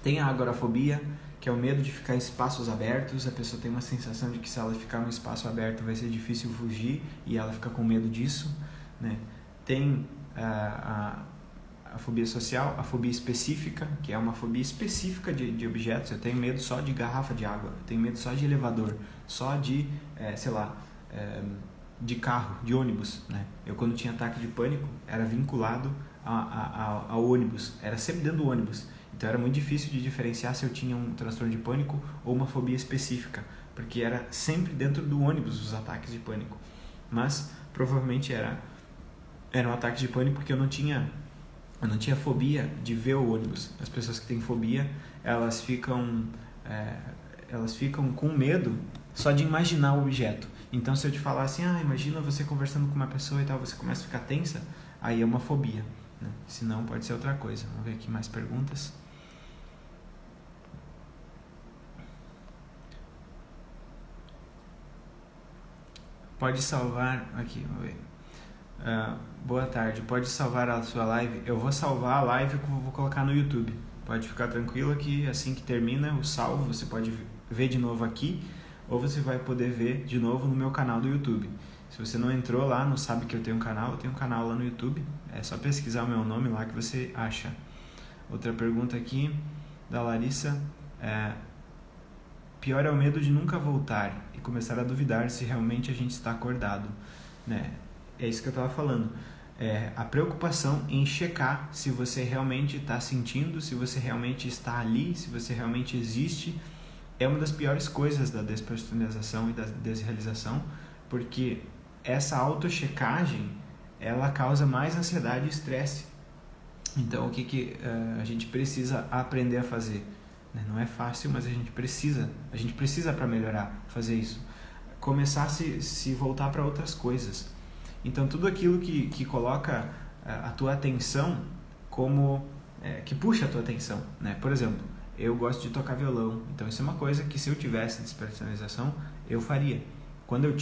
Tem a agorafobia, que é o medo de ficar em espaços abertos. A pessoa tem uma sensação de que se ela ficar num espaço aberto vai ser difícil fugir e ela fica com medo disso, né? Tem a fobia social, a fobia específica, que é uma fobia específica de objetos. Eu tenho medo só de garrafa de água, eu tenho medo só de elevador, só de, de carro, de ônibus, né? Eu, quando tinha ataque de pânico, era vinculado ao ônibus, era sempre dentro do ônibus. Então era muito difícil de diferenciar se eu tinha um transtorno de pânico ou uma fobia específica, porque era sempre dentro do ônibus os ataques de pânico. Mas provavelmente era um ataque de pânico porque eu não tinha fobia de ver o ônibus. As pessoas que têm fobia, elas ficam com medo só de imaginar o objeto. Então, se eu te falar assim, imagina você conversando com uma pessoa e tal, você começa a ficar tensa, aí é uma fobia, né? Se não, pode ser outra coisa. Vamos ver aqui mais perguntas. Pode salvar... Aqui, vamos ver. Boa tarde, pode salvar a sua live? Eu vou salvar a live e vou colocar no YouTube. Pode ficar tranquilo que assim que termina o salvo, você pode ver de novo aqui, ou você vai poder ver de novo no meu canal do YouTube. Se você não entrou lá, não sabe que eu tenho um canal lá no YouTube. É só pesquisar o meu nome lá que você acha. Outra pergunta aqui da Larissa. Pior é o medo de nunca voltar e começar a duvidar se realmente a gente está acordado, né? É isso que eu estava falando. A preocupação em checar se você realmente está sentindo, se você realmente está ali, se você realmente existe, é uma das piores coisas da despersonalização e da desrealização, porque essa autochecagem, ela causa mais ansiedade e estresse. Então, o que a gente precisa aprender a fazer? Não é fácil, mas a gente precisa para melhorar, fazer isso. Começar a se voltar para outras coisas. Então, tudo aquilo que coloca a tua atenção como... que puxa a tua atenção, né? Por exemplo, eu gosto de tocar violão. Então, isso é uma coisa que, se eu tivesse despersonalização, eu faria. Quando eu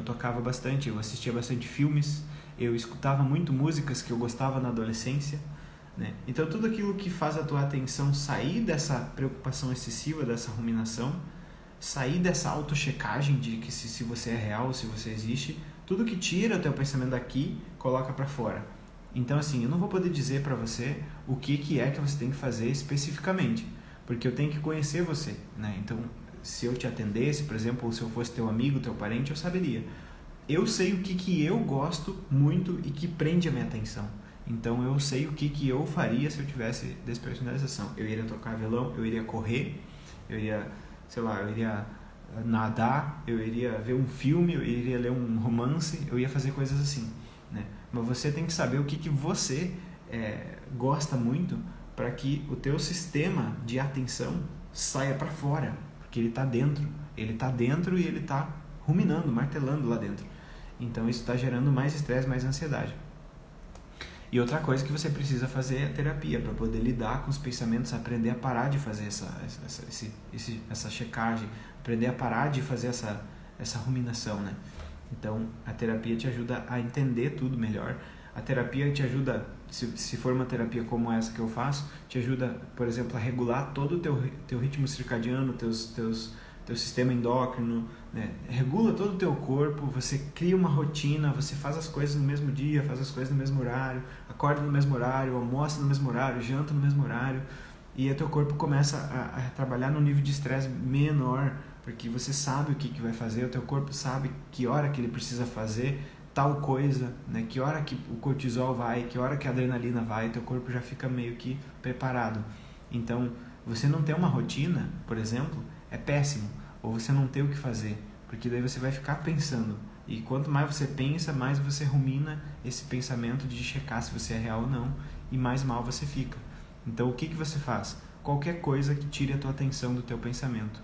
tocava bastante, eu assistia bastante filmes, eu escutava muito músicas que eu gostava na adolescência, né? Então, tudo aquilo que faz a tua atenção sair dessa preocupação excessiva, dessa ruminação, sair dessa autochecagem de que se você é real, se você existe... Tudo que tira o teu pensamento daqui, coloca para fora. Então, assim, eu não vou poder dizer para você o que é que você tem que fazer especificamente, porque eu tenho que conhecer você, né? Então, se eu te atendesse, por exemplo, ou se eu fosse teu amigo, teu parente, eu saberia. Eu sei o que eu gosto muito e que prende a minha atenção. Então, eu sei o que eu faria se eu tivesse despersonalização. Eu iria tocar violão, eu iria correr, eu iria nadar, eu iria ver um filme, eu iria ler um romance, eu ia fazer coisas assim, né? Mas você tem que saber o que você gosta muito para que o teu sistema de atenção saia para fora, porque ele está dentro e ele está ruminando, martelando lá dentro. Então isso está gerando mais estresse, mais ansiedade. E outra coisa que você precisa fazer é a terapia, para poder lidar com os pensamentos, aprender a parar de fazer essa checagem, aprender a parar de fazer essa ruminação, né? Então, a terapia te ajuda a entender tudo melhor. A terapia te ajuda, se for uma terapia como essa que eu faço, te ajuda, por exemplo, a regular todo o teu ritmo circadiano, teu sistema endócrino, né? Regula todo o teu corpo, você cria uma rotina, você faz as coisas no mesmo dia, faz as coisas no mesmo horário, acorda no mesmo horário, almoça no mesmo horário, janta no mesmo horário, e o teu corpo começa a trabalhar num nível de estresse menor, porque você sabe o que vai fazer, o teu corpo sabe que hora que ele precisa fazer tal coisa, né? Que hora que o cortisol vai, que hora que a adrenalina vai, teu corpo já fica meio que preparado. Então, você não ter uma rotina, por exemplo, é péssimo, ou você não ter o que fazer, porque daí você vai ficar pensando, e quanto mais você pensa, mais você rumina esse pensamento de checar se você é real ou não, e mais mal você fica. Então, o que você faz? Qualquer coisa que tire a tua atenção do teu pensamento.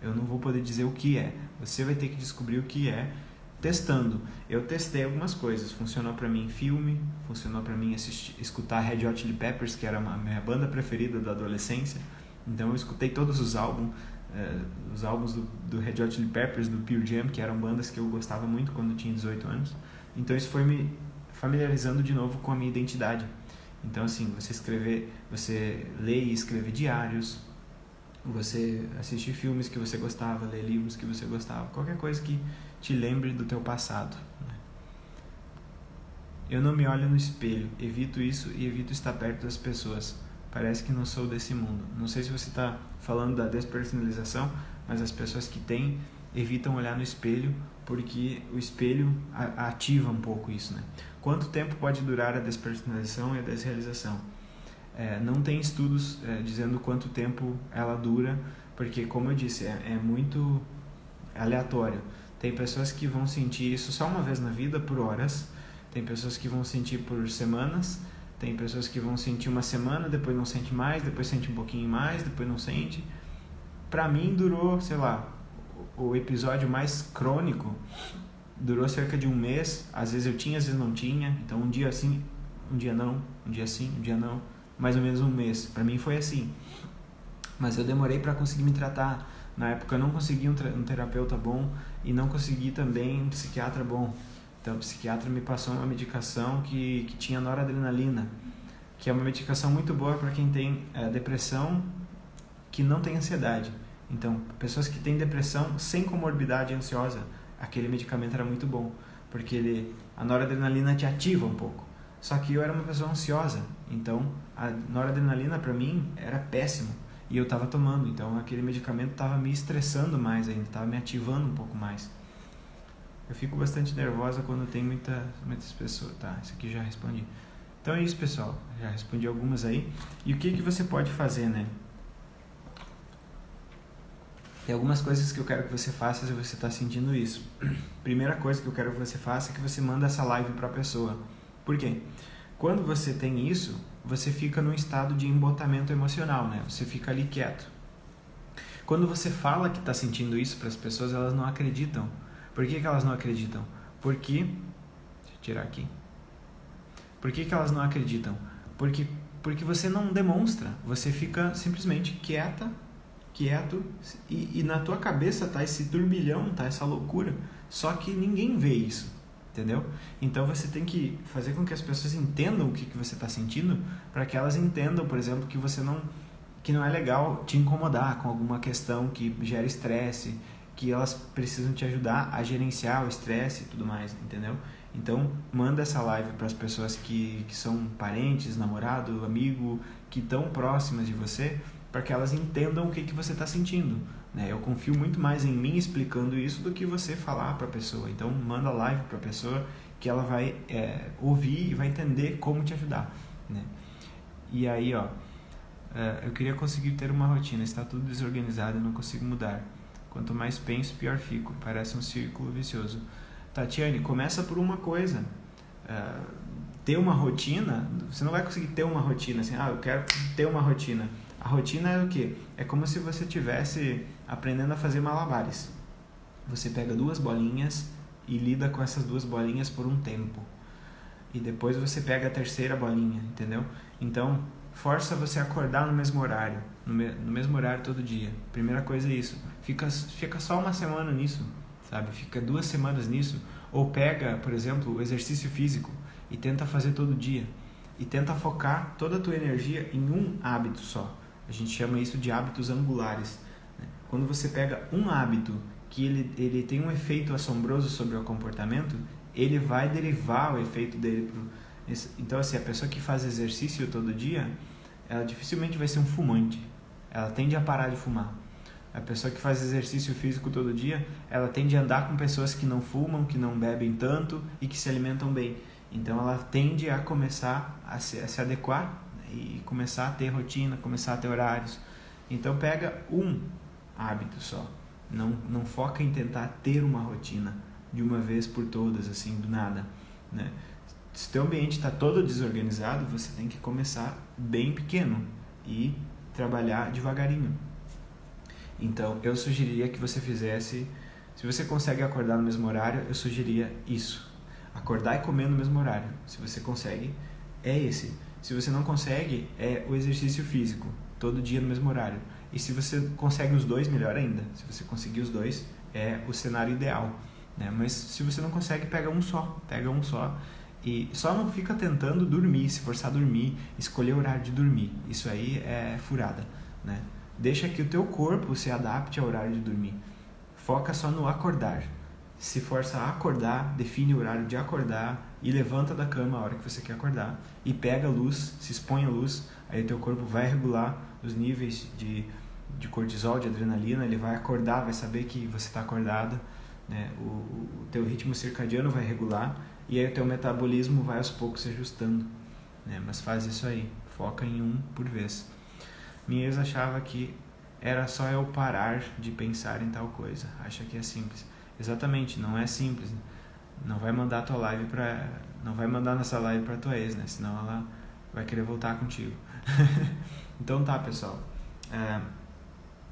Eu não vou poder dizer o que é, você vai ter que descobrir o que é testando. Eu testei algumas coisas, funcionou pra mim filme, funcionou pra mim escutar Red Hot Chili Peppers, que era a minha banda preferida da adolescência. Então eu escutei todos os álbuns do Red Hot Chili Peppers, do Pearl Jam, que eram bandas que eu gostava muito quando eu tinha 18 anos. Então isso foi me familiarizando de novo com a minha identidade. Então assim, você lê e escreve diários, você assistir filmes que você gostava, ler livros que você gostava, qualquer coisa que te lembre do teu passado. Eu não me olho no espelho, evito isso e evito estar perto das pessoas. Parece que não sou desse mundo. Não sei se você está falando da despersonalização, mas as pessoas que têm evitam olhar no espelho porque o espelho ativa um pouco isso, né? Quanto tempo pode durar a despersonalização e a desrealização? Não tem estudos dizendo quanto tempo ela dura, porque, como eu disse, é muito aleatório. Tem pessoas que vão sentir isso só uma vez na vida, por horas. Tem pessoas que vão sentir por semanas. Tem pessoas que vão sentir uma semana, depois não sente mais, depois sente um pouquinho mais, depois não sente. Pra mim durou, sei lá, o episódio mais crônico durou cerca de um mês. Às vezes eu tinha, às vezes não tinha. Então um dia assim, um dia não, um dia sim, um dia não. Mais ou menos um mês. Pra mim foi assim. Mas eu demorei pra conseguir me tratar. Na época eu não consegui um terapeuta bom e não consegui também um psiquiatra bom. Então o psiquiatra me passou uma medicação que tinha noradrenalina, que é uma medicação muito boa para quem tem depressão que não tem ansiedade. Então, pessoas que têm depressão sem comorbidade ansiosa, aquele medicamento era muito bom, porque a noradrenalina te ativa um pouco. Só que eu era uma pessoa ansiosa, então a noradrenalina para mim era péssimo. E eu estava tomando, então aquele medicamento estava me estressando mais ainda, estava me ativando um pouco mais. Eu fico bastante nervosa quando tem muitas pessoas. Tá, isso aqui já respondi. Então é isso, pessoal. Já respondi algumas aí. E o que você pode fazer, né? Tem algumas coisas que eu quero que você faça se você está sentindo isso. Primeira coisa que eu quero que você faça é que você manda essa live para a pessoa. Por quê? Quando você tem isso, você fica num estado de embotamento emocional, né? Você fica ali quieto. Quando você fala que está sentindo isso para as pessoas, elas não acreditam. Por que elas não acreditam? Porque... Deixa eu tirar aqui. Por que elas não acreditam? Porque você não demonstra. Você fica simplesmente quieto, e na tua cabeça tá esse turbilhão, tá essa loucura. Só que ninguém vê isso, entendeu? Então você tem que fazer com que as pessoas entendam o que você está sentindo, para que elas entendam, por exemplo, que não é legal te incomodar com alguma questão que gera estresse, que elas precisam te ajudar a gerenciar o estresse e tudo mais, entendeu? Então, manda essa live para as pessoas que são parentes, namorado, amigo, que estão próximas de você, para que elas entendam o que você está sentindo, né? Eu confio muito mais em mim explicando isso do que você falar para a pessoa. Então, manda live para a pessoa que ela vai ouvir e vai entender como te ajudar, né? E aí, eu queria conseguir ter uma rotina, está tudo desorganizado e não consigo mudar. Quanto mais penso, pior fico. Parece um círculo vicioso. Tatiane, começa por uma coisa. Ter uma rotina, você não vai conseguir ter uma rotina assim, eu quero ter uma rotina. A rotina é o quê? É como se você estivesse aprendendo a fazer malabares. Você pega 2 bolinhas e lida com essas 2 bolinhas por um tempo. E depois você pega a 3ª bolinha, entendeu? Então, força você a acordar no mesmo horário. No mesmo horário todo dia. Primeira coisa é isso. Fica só uma semana nisso. sabe? Fica 2 semanas nisso, ou pega, por exemplo, o exercício físico e tenta fazer todo dia, e tenta focar toda a tua energia em um hábito só. A gente chama isso de hábitos angulares, né? Quando você pega um hábito que ele tem um efeito assombroso sobre o comportamento, ele vai derivar o efeito dele então, assim, a pessoa que faz exercício todo dia, ela dificilmente vai ser um fumante, ela tende a parar de fumar. A pessoa que faz exercício físico todo dia, ela tende a andar com pessoas que não fumam, que não bebem tanto e que se alimentam bem. Então ela tende a começar a se adequar, né, e começar a ter rotina, começar a ter horários. Então pega um hábito só. Não foca em tentar ter uma rotina de uma vez por todas, assim, do nada, né? Se o teu ambiente está todo desorganizado, você tem que começar bem pequeno e trabalhar devagarinho. Então, eu sugeriria que você fizesse, se você consegue acordar no mesmo horário, eu sugeriria isso. Acordar e comer no mesmo horário. Se você consegue, é esse. Se você não consegue, é o exercício físico, todo dia no mesmo horário. E se você consegue os dois, melhor ainda. Se você conseguir os dois, é o cenário ideal, né? Mas se você não consegue, pega um só. E só não fica tentando dormir, se forçar a dormir, escolher o horário de dormir. Isso aí é furada, né? Deixa que o teu corpo se adapte ao horário de dormir. Foca só no acordar. Se força a acordar, define o horário de acordar e levanta da cama a hora que você quer acordar. E pega a luz, se expõe à luz, aí o teu corpo vai regular os níveis de cortisol, de adrenalina, ele vai acordar, vai saber que você está acordado, né? O teu ritmo circadiano vai regular e aí o teu metabolismo vai aos poucos se ajustando, né? Mas faz isso aí, foca em um por vez. Minha ex achava que era só eu parar de pensar em tal coisa, acha que é simples. Exatamente, não é simples. Não vai mandar não vai mandar nossa live para tua ex, né? Senão ela vai querer voltar contigo. Então tá, pessoal.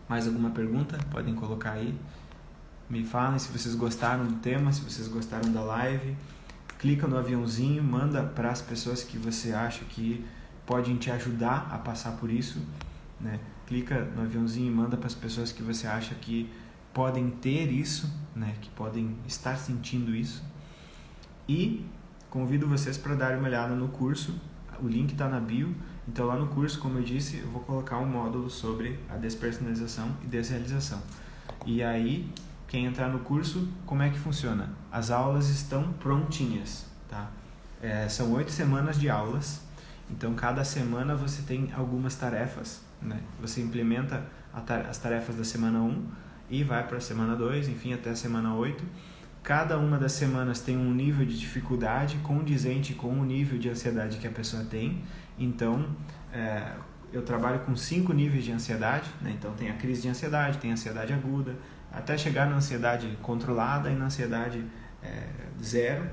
Mais alguma pergunta? Podem colocar aí. Me falem se vocês gostaram do tema, se vocês gostaram da live. Clica no aviãozinho, manda para as pessoas que você acha que podem te ajudar a passar por isso, né? Clica no aviãozinho e manda para as pessoas que você acha que podem ter isso, né? Que podem estar sentindo isso. E convido vocês para darem uma olhada no curso. O link está na bio. Então lá no curso, como eu disse, eu vou colocar um módulo sobre a despersonalização e desrealização. E aí, quem entrar no curso, como é que funciona? As aulas estão prontinhas, tá? São 8 semanas de aulas. Então cada semana você tem algumas tarefas, né? Você implementa as tarefas da semana 1 e vai para a semana 2, enfim, até a semana 8. Cada uma das semanas tem um nível de dificuldade condizente com o nível de ansiedade que a pessoa tem. Então, eu trabalho com 5 níveis de ansiedade, né? Então tem a crise de ansiedade, tem a ansiedade aguda, até chegar na ansiedade controlada e na ansiedade zero,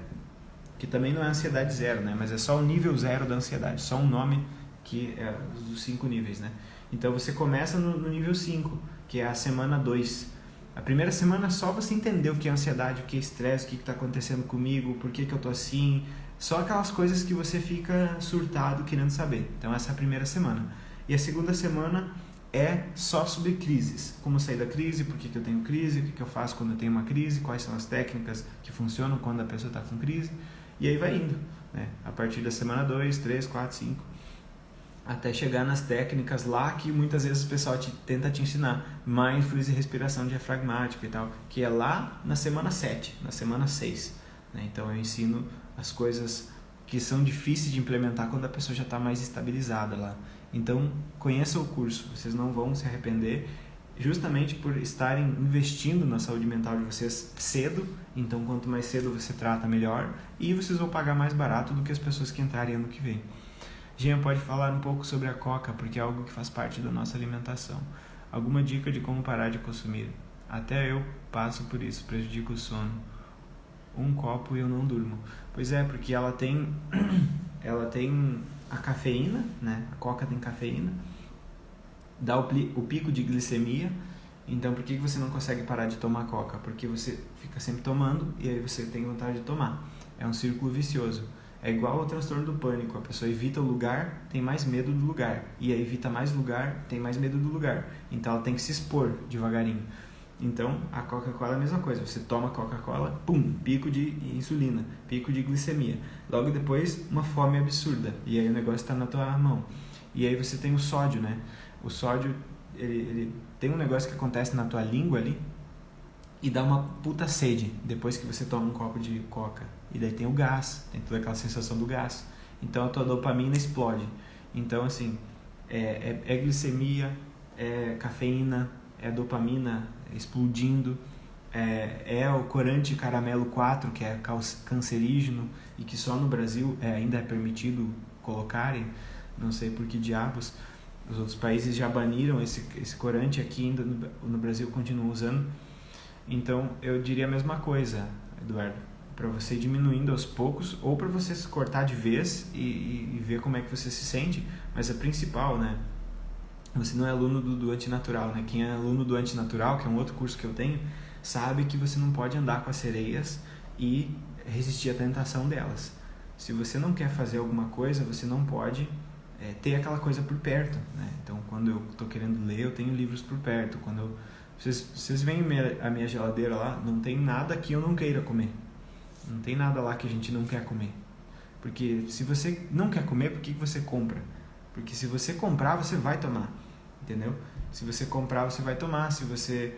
que também não é ansiedade zero, né? Mas é só o nível zero da ansiedade, só um nome que é dos 5 níveis, né? Então você começa no nível 5, que é a semana 2. A primeira semana é só você entender o que é ansiedade, o que é estresse, o que está acontecendo comigo, por que eu tô assim, só aquelas coisas que você fica surtado querendo saber. Então essa é a primeira semana. E a segunda semana é só sobre crises, como sair da crise, por que eu tenho crise, o que eu faço quando eu tenho uma crise, quais são as técnicas que funcionam quando a pessoa está com crise, e aí vai indo, né? A partir da semana 2, 3, 4, 5, até chegar nas técnicas lá que muitas vezes o pessoal tenta te ensinar, mindfulness e respiração diafragmática e tal, que é lá na semana 7, na semana 6, né? Então eu ensino as coisas que são difíceis de implementar quando a pessoa já está mais estabilizada lá. Então conheça o curso, vocês não vão se arrepender, justamente por estarem investindo na saúde mental de vocês cedo. Então quanto mais cedo você trata, melhor, e vocês vão pagar mais barato do que as pessoas que entrarem ano que vem. Jean, pode falar um pouco sobre a coca, porque é algo que faz parte da nossa alimentação. Alguma dica de como parar de consumir? Até eu passo por isso, prejudica o sono. 1 copo e eu não durmo. Pois é, porque ela tem a cafeína, né? A coca tem cafeína, dá o pico de glicemia. Então por que você não consegue parar de tomar coca? Porque você fica sempre tomando e aí você tem vontade de tomar. É um círculo vicioso. É igual ao transtorno do pânico, a pessoa evita o lugar, tem mais medo do lugar, e aí evita mais lugar, tem mais medo do lugar, então ela tem que se expor devagarinho. Então, a Coca-Cola é a mesma coisa. Você toma Coca-Cola, pum, pico de insulina, pico de glicemia. Logo depois, uma fome absurda. E aí o negócio está na tua mão. E aí você tem o sódio, né? O sódio, ele tem um negócio que acontece na tua língua ali e dá uma puta sede depois que você toma um copo de Coca. E daí tem o gás, tem toda aquela sensação do gás. Então a tua dopamina explode. Então, assim, é glicemia, é cafeína, é dopamina explodindo, é o corante caramelo 4, que é cancerígeno e que só no Brasil ainda é permitido colocarem, não sei por que diabos. Os outros países já baniram esse corante, aqui ainda no Brasil continuam usando. Então eu diria a mesma coisa, Eduardo, para você ir diminuindo aos poucos, ou para você se cortar de vez e ver como é que você se sente. Mas a principal, né? Você não é aluno do Antinatural, né? Quem é aluno do Antinatural, que é um outro curso que eu tenho, sabe que você não pode andar com as sereias e resistir à tentação delas. Se você não quer fazer alguma coisa, você não pode ter aquela coisa por perto, né? Então, quando eu estou querendo ler, eu tenho livros por perto. Vocês veem a minha geladeira lá, não tem nada que eu não queira comer. Não tem nada lá que a gente não quer comer. Porque se você não quer comer, por que você compra? Porque se você comprar, você vai tomar. Entendeu? Se você comprar, você vai tomar. Se você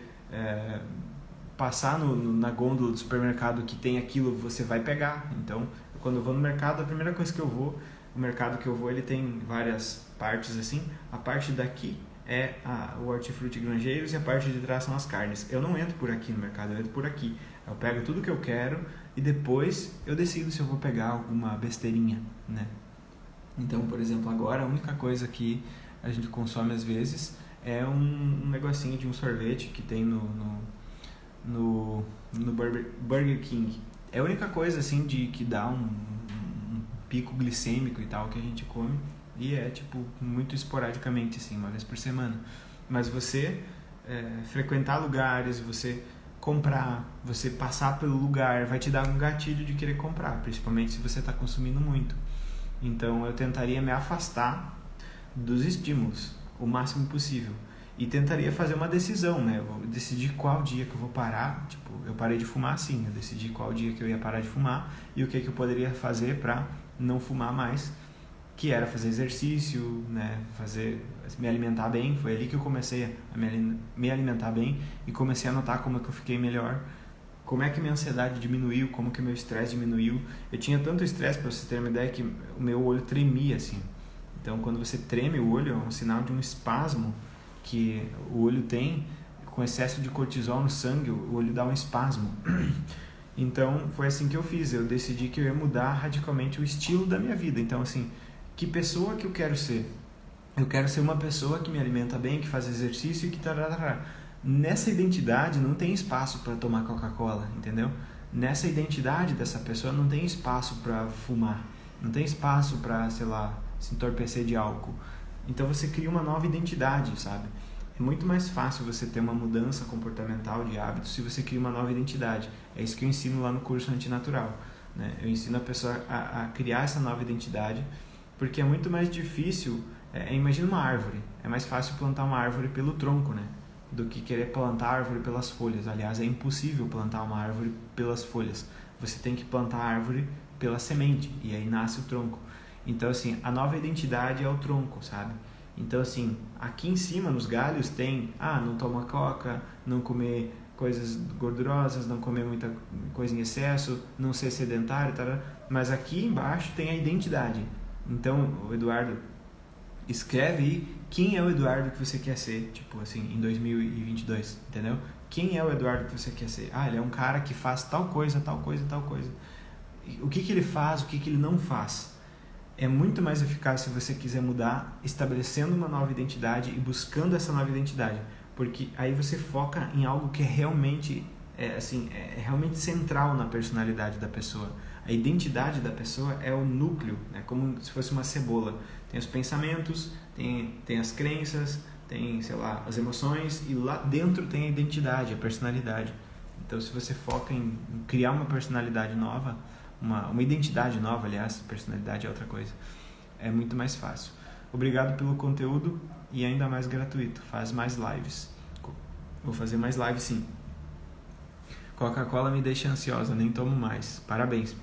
passar na gôndola do supermercado que tem aquilo, você vai pegar. Então, quando eu vou no mercado, a primeira coisa que eu vou, o mercado que eu vou, ele tem várias partes assim. A parte daqui é o hortifruti Grangeiros e a parte de trás são as carnes. Eu não entro por aqui no mercado, eu entro por aqui. Eu pego tudo que eu quero e depois eu decido se eu vou pegar alguma besteirinha, né? Então, por exemplo, agora a única coisa que a gente consome às vezes é um negocinho de um sorvete que tem no Burger King. É a única coisa assim que dá um pico glicêmico e tal que a gente come, e é tipo muito esporadicamente, assim, uma vez por semana. Mas você frequentar lugares, você comprar, você passar pelo lugar, vai te dar um gatilho de querer comprar, principalmente se você está consumindo muito. Então eu tentaria me afastar dos estímulos o máximo possível e tentaria fazer uma decisão, né? Eu vou decidir qual dia que eu vou parar. Tipo, eu parei de fumar assim, eu decidi qual dia que eu ia parar de fumar e o que eu poderia fazer para não fumar mais, que era fazer exercício, né? Me alimentar bem. Foi ali que eu comecei a me alimentar bem e comecei a notar como é que eu fiquei melhor, como é que minha ansiedade diminuiu, como que meu estresse diminuiu. Eu tinha tanto estresse, para você ter uma ideia, que o meu olho tremia assim. Então, quando você treme o olho, é um sinal de um espasmo que o olho tem. Com excesso de cortisol no sangue, o olho dá um espasmo. Então, foi assim que eu fiz. Eu decidi que eu ia mudar radicalmente o estilo da minha vida. Então, assim, que pessoa que eu quero ser? Eu quero ser uma pessoa que me alimenta bem, que faz exercício e que nessa identidade não tem espaço para tomar Coca-Cola, entendeu? Nessa identidade dessa pessoa não tem espaço para fumar, não tem espaço para, sei lá, se entorpecer de álcool. Então você cria uma nova identidade, sabe? É muito mais fácil você ter uma mudança comportamental de hábitos se você cria uma nova identidade. É isso que eu ensino lá no curso Antinatural, né? Eu ensino a pessoa a criar essa nova identidade, porque é muito mais difícil. Imagina uma árvore. É mais fácil plantar uma árvore pelo tronco, né, do que querer plantar a árvore pelas folhas. Aliás, é impossível plantar uma árvore pelas folhas. Você tem que plantar a árvore pela semente, e aí nasce o tronco. Então, assim, a nova identidade é o tronco, sabe? Então, assim, aqui em cima, nos galhos, tem não tomar coca, não comer coisas gordurosas, não comer muita coisa em excesso, não ser sedentário, tá? Mas aqui embaixo tem a identidade. Então, o Eduardo, escreve aí quem é o Eduardo que você quer ser, tipo assim, em 2022, entendeu? Quem é o Eduardo que você quer ser? Ele é um cara que faz tal coisa, tal coisa, tal coisa. O que ele faz, o que ele não faz? É muito mais eficaz se você quiser mudar, estabelecendo uma nova identidade e buscando essa nova identidade, porque aí você foca em algo que é realmente realmente central na personalidade da pessoa. A identidade da pessoa é o núcleo, é como se fosse uma cebola. Tem os pensamentos, tem as crenças, tem, sei lá, as emoções, e lá dentro tem a identidade, a personalidade. Então, se você foca em criar uma personalidade nova, uma identidade nova, aliás, personalidade é outra coisa, é muito mais fácil. Obrigado pelo conteúdo e ainda mais gratuito. Faz mais lives. Vou fazer mais live sim. Coca-Cola me deixa ansiosa, nem tomo mais. Parabéns.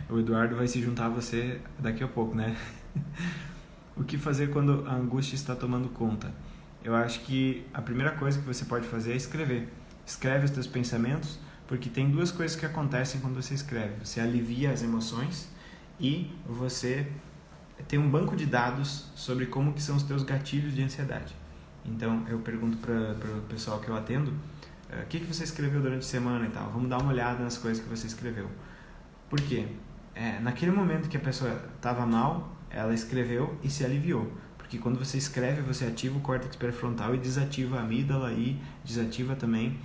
O Eduardo vai se juntar a você daqui a pouco, né? O que fazer quando a angústia está tomando conta? Eu acho que a primeira coisa que você pode fazer é escrever. Escreve os teus pensamentos, porque tem duas coisas que acontecem quando você escreve. Você alivia as emoções e você tem um banco de dados sobre como que são os teus gatilhos de ansiedade. Então, eu pergunto para o pessoal que eu atendo, o que você escreveu durante a semana e tal. Vamos dar uma olhada nas coisas que você escreveu. Por quê? Naquele momento que a pessoa estava mal, ela escreveu e se aliviou. Porque quando você escreve, você ativa o córtex pré-frontal e desativa a amígdala e desativa também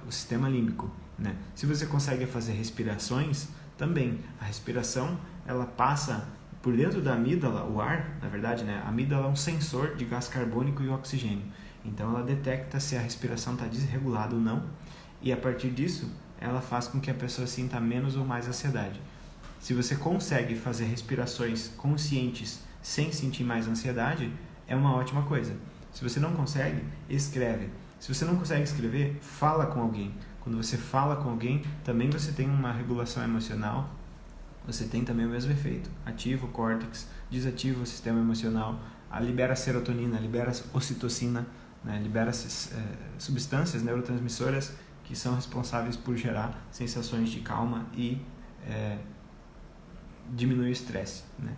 o sistema límbico, né? Se você consegue fazer respirações, também. A respiração, ela passa por dentro da amígdala, o ar, na verdade, né? A amígdala é um sensor de gás carbônico e oxigênio. Então, ela detecta se a respiração está desregulada ou não. E, a partir disso, ela faz com que a pessoa sinta menos ou mais ansiedade. Se você consegue fazer respirações conscientes sem sentir mais ansiedade, é uma ótima coisa. Se você não consegue, escreve. Se você não consegue escrever, fala com alguém. Quando você fala com alguém, também você tem uma regulação emocional, você tem também o mesmo efeito. Ativa o córtex, desativa o sistema emocional, libera serotonina, libera ocitocina, né? Libera substâncias neurotransmissoras que são responsáveis por gerar sensações de calma e diminuir o estresse, né?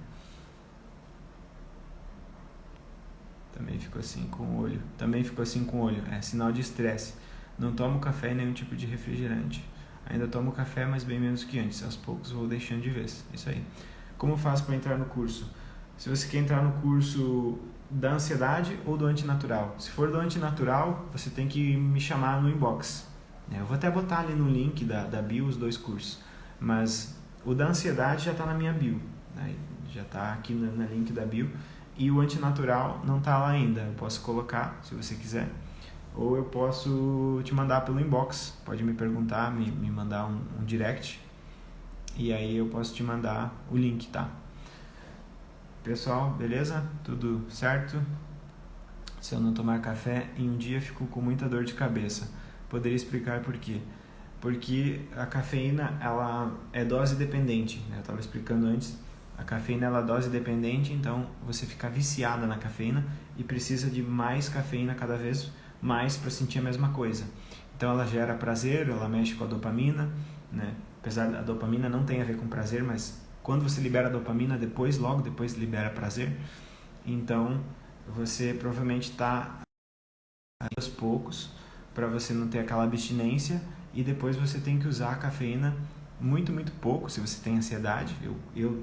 Também ficou assim com o olho. É sinal de estresse. Não tomo café e nenhum tipo de refrigerante. Ainda tomo café, mas bem menos que antes. Aos poucos vou deixando de vez. Isso aí. Como faço para entrar no curso? Se você quer entrar no curso da ansiedade ou do antinatural. Se for do antinatural, você tem que me chamar no inbox. Eu vou até botar ali no link da bio os dois cursos. Mas o da ansiedade já está na minha bio, né? Já está aqui no link da bio. E o antinatural não está lá ainda. Eu posso colocar, se você quiser. Ou eu posso te mandar pelo inbox. Pode me perguntar, me mandar um direct. E aí eu posso te mandar o link, tá? Pessoal, beleza? Tudo certo? Se eu não tomar café, em um dia fico com muita dor de cabeça. Poderia explicar por quê? Porque a cafeína, ela é dose dependente, né? Eu estava explicando antes. A cafeína, ela é dose dependente, então você fica viciada na cafeína e precisa de mais cafeína cada vez mais para sentir a mesma coisa. Então ela gera prazer, ela mexe com a dopamina, né? Apesar da dopamina não tem a ver com prazer, mas quando você libera a dopamina, logo depois libera prazer. Então você provavelmente está aos poucos para você não ter aquela abstinência, e depois você tem que usar a cafeína muito, muito pouco, se você tem ansiedade. Eu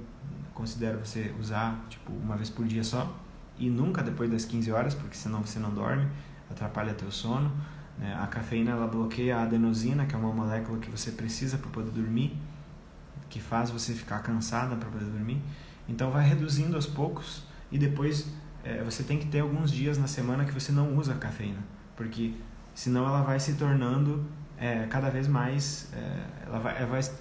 considero você usar uma vez por dia só, e nunca depois das 15 horas, porque senão você não dorme, atrapalha teu sono, né? A cafeína, ela bloqueia a adenosina, que é uma molécula que você precisa para poder dormir, que faz você ficar cansada para poder dormir. Então vai reduzindo aos poucos, e depois você tem que ter alguns dias na semana que você não usa a cafeína, porque senão ela vai se tornando cada vez mais, ela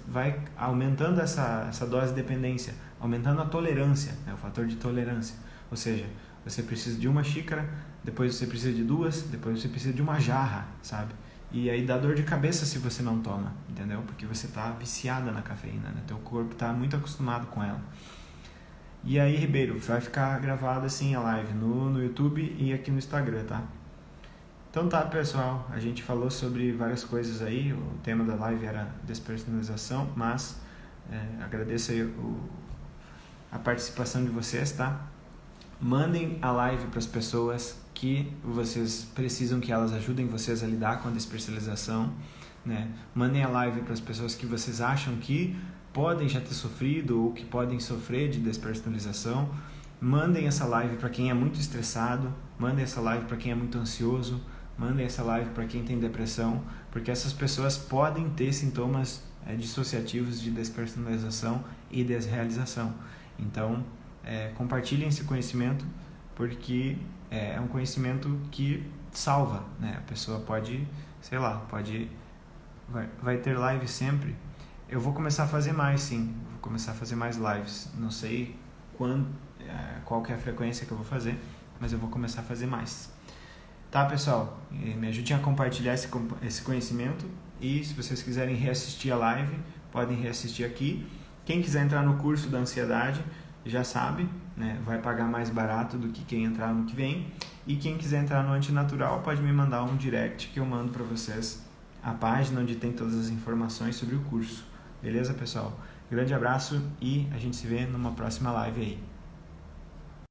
vai aumentando essa dose de dependência, aumentando a tolerância, né, o fator de tolerância. Ou seja, você precisa de uma xícara, depois você precisa de duas, depois você precisa de uma jarra, sabe? E aí dá dor de cabeça se você não toma, entendeu? Porque você está viciada na cafeína, né? Teu corpo está muito acostumado com ela. E aí, Ribeiro, vai ficar gravada assim a live no YouTube e aqui no Instagram, tá? Então tá, pessoal, a gente falou sobre várias coisas aí. O tema da live era despersonalização, mas agradeço aí a participação de vocês, tá? Mandem a live para as pessoas que vocês precisam que elas ajudem vocês a lidar com a despersonalização, né? Mandem a live para as pessoas que vocês acham que podem já ter sofrido ou que podem sofrer de despersonalização. Mandem essa live para quem é muito estressado, mandem essa live para quem é muito ansioso, mandem essa live para quem tem depressão, porque essas pessoas podem ter sintomas dissociativos de despersonalização e desrealização. Então, compartilhem esse conhecimento, porque é um conhecimento que salva, né? A pessoa pode, vai ter live sempre. Eu vou começar a fazer mais, sim. Vou começar a fazer mais lives. Não sei qual que é a frequência que eu vou fazer, mas eu vou começar a fazer mais. Tá, pessoal? Me ajudem a compartilhar esse conhecimento e se vocês quiserem reassistir a live, podem reassistir aqui. Quem quiser entrar no curso da ansiedade, já sabe, né? Vai pagar mais barato do que quem entrar no que vem. E quem quiser entrar no Antinatural, pode me mandar um direct que eu mando para vocês a página onde tem todas as informações sobre o curso. Beleza, pessoal? Grande abraço e a gente se vê numa próxima live aí.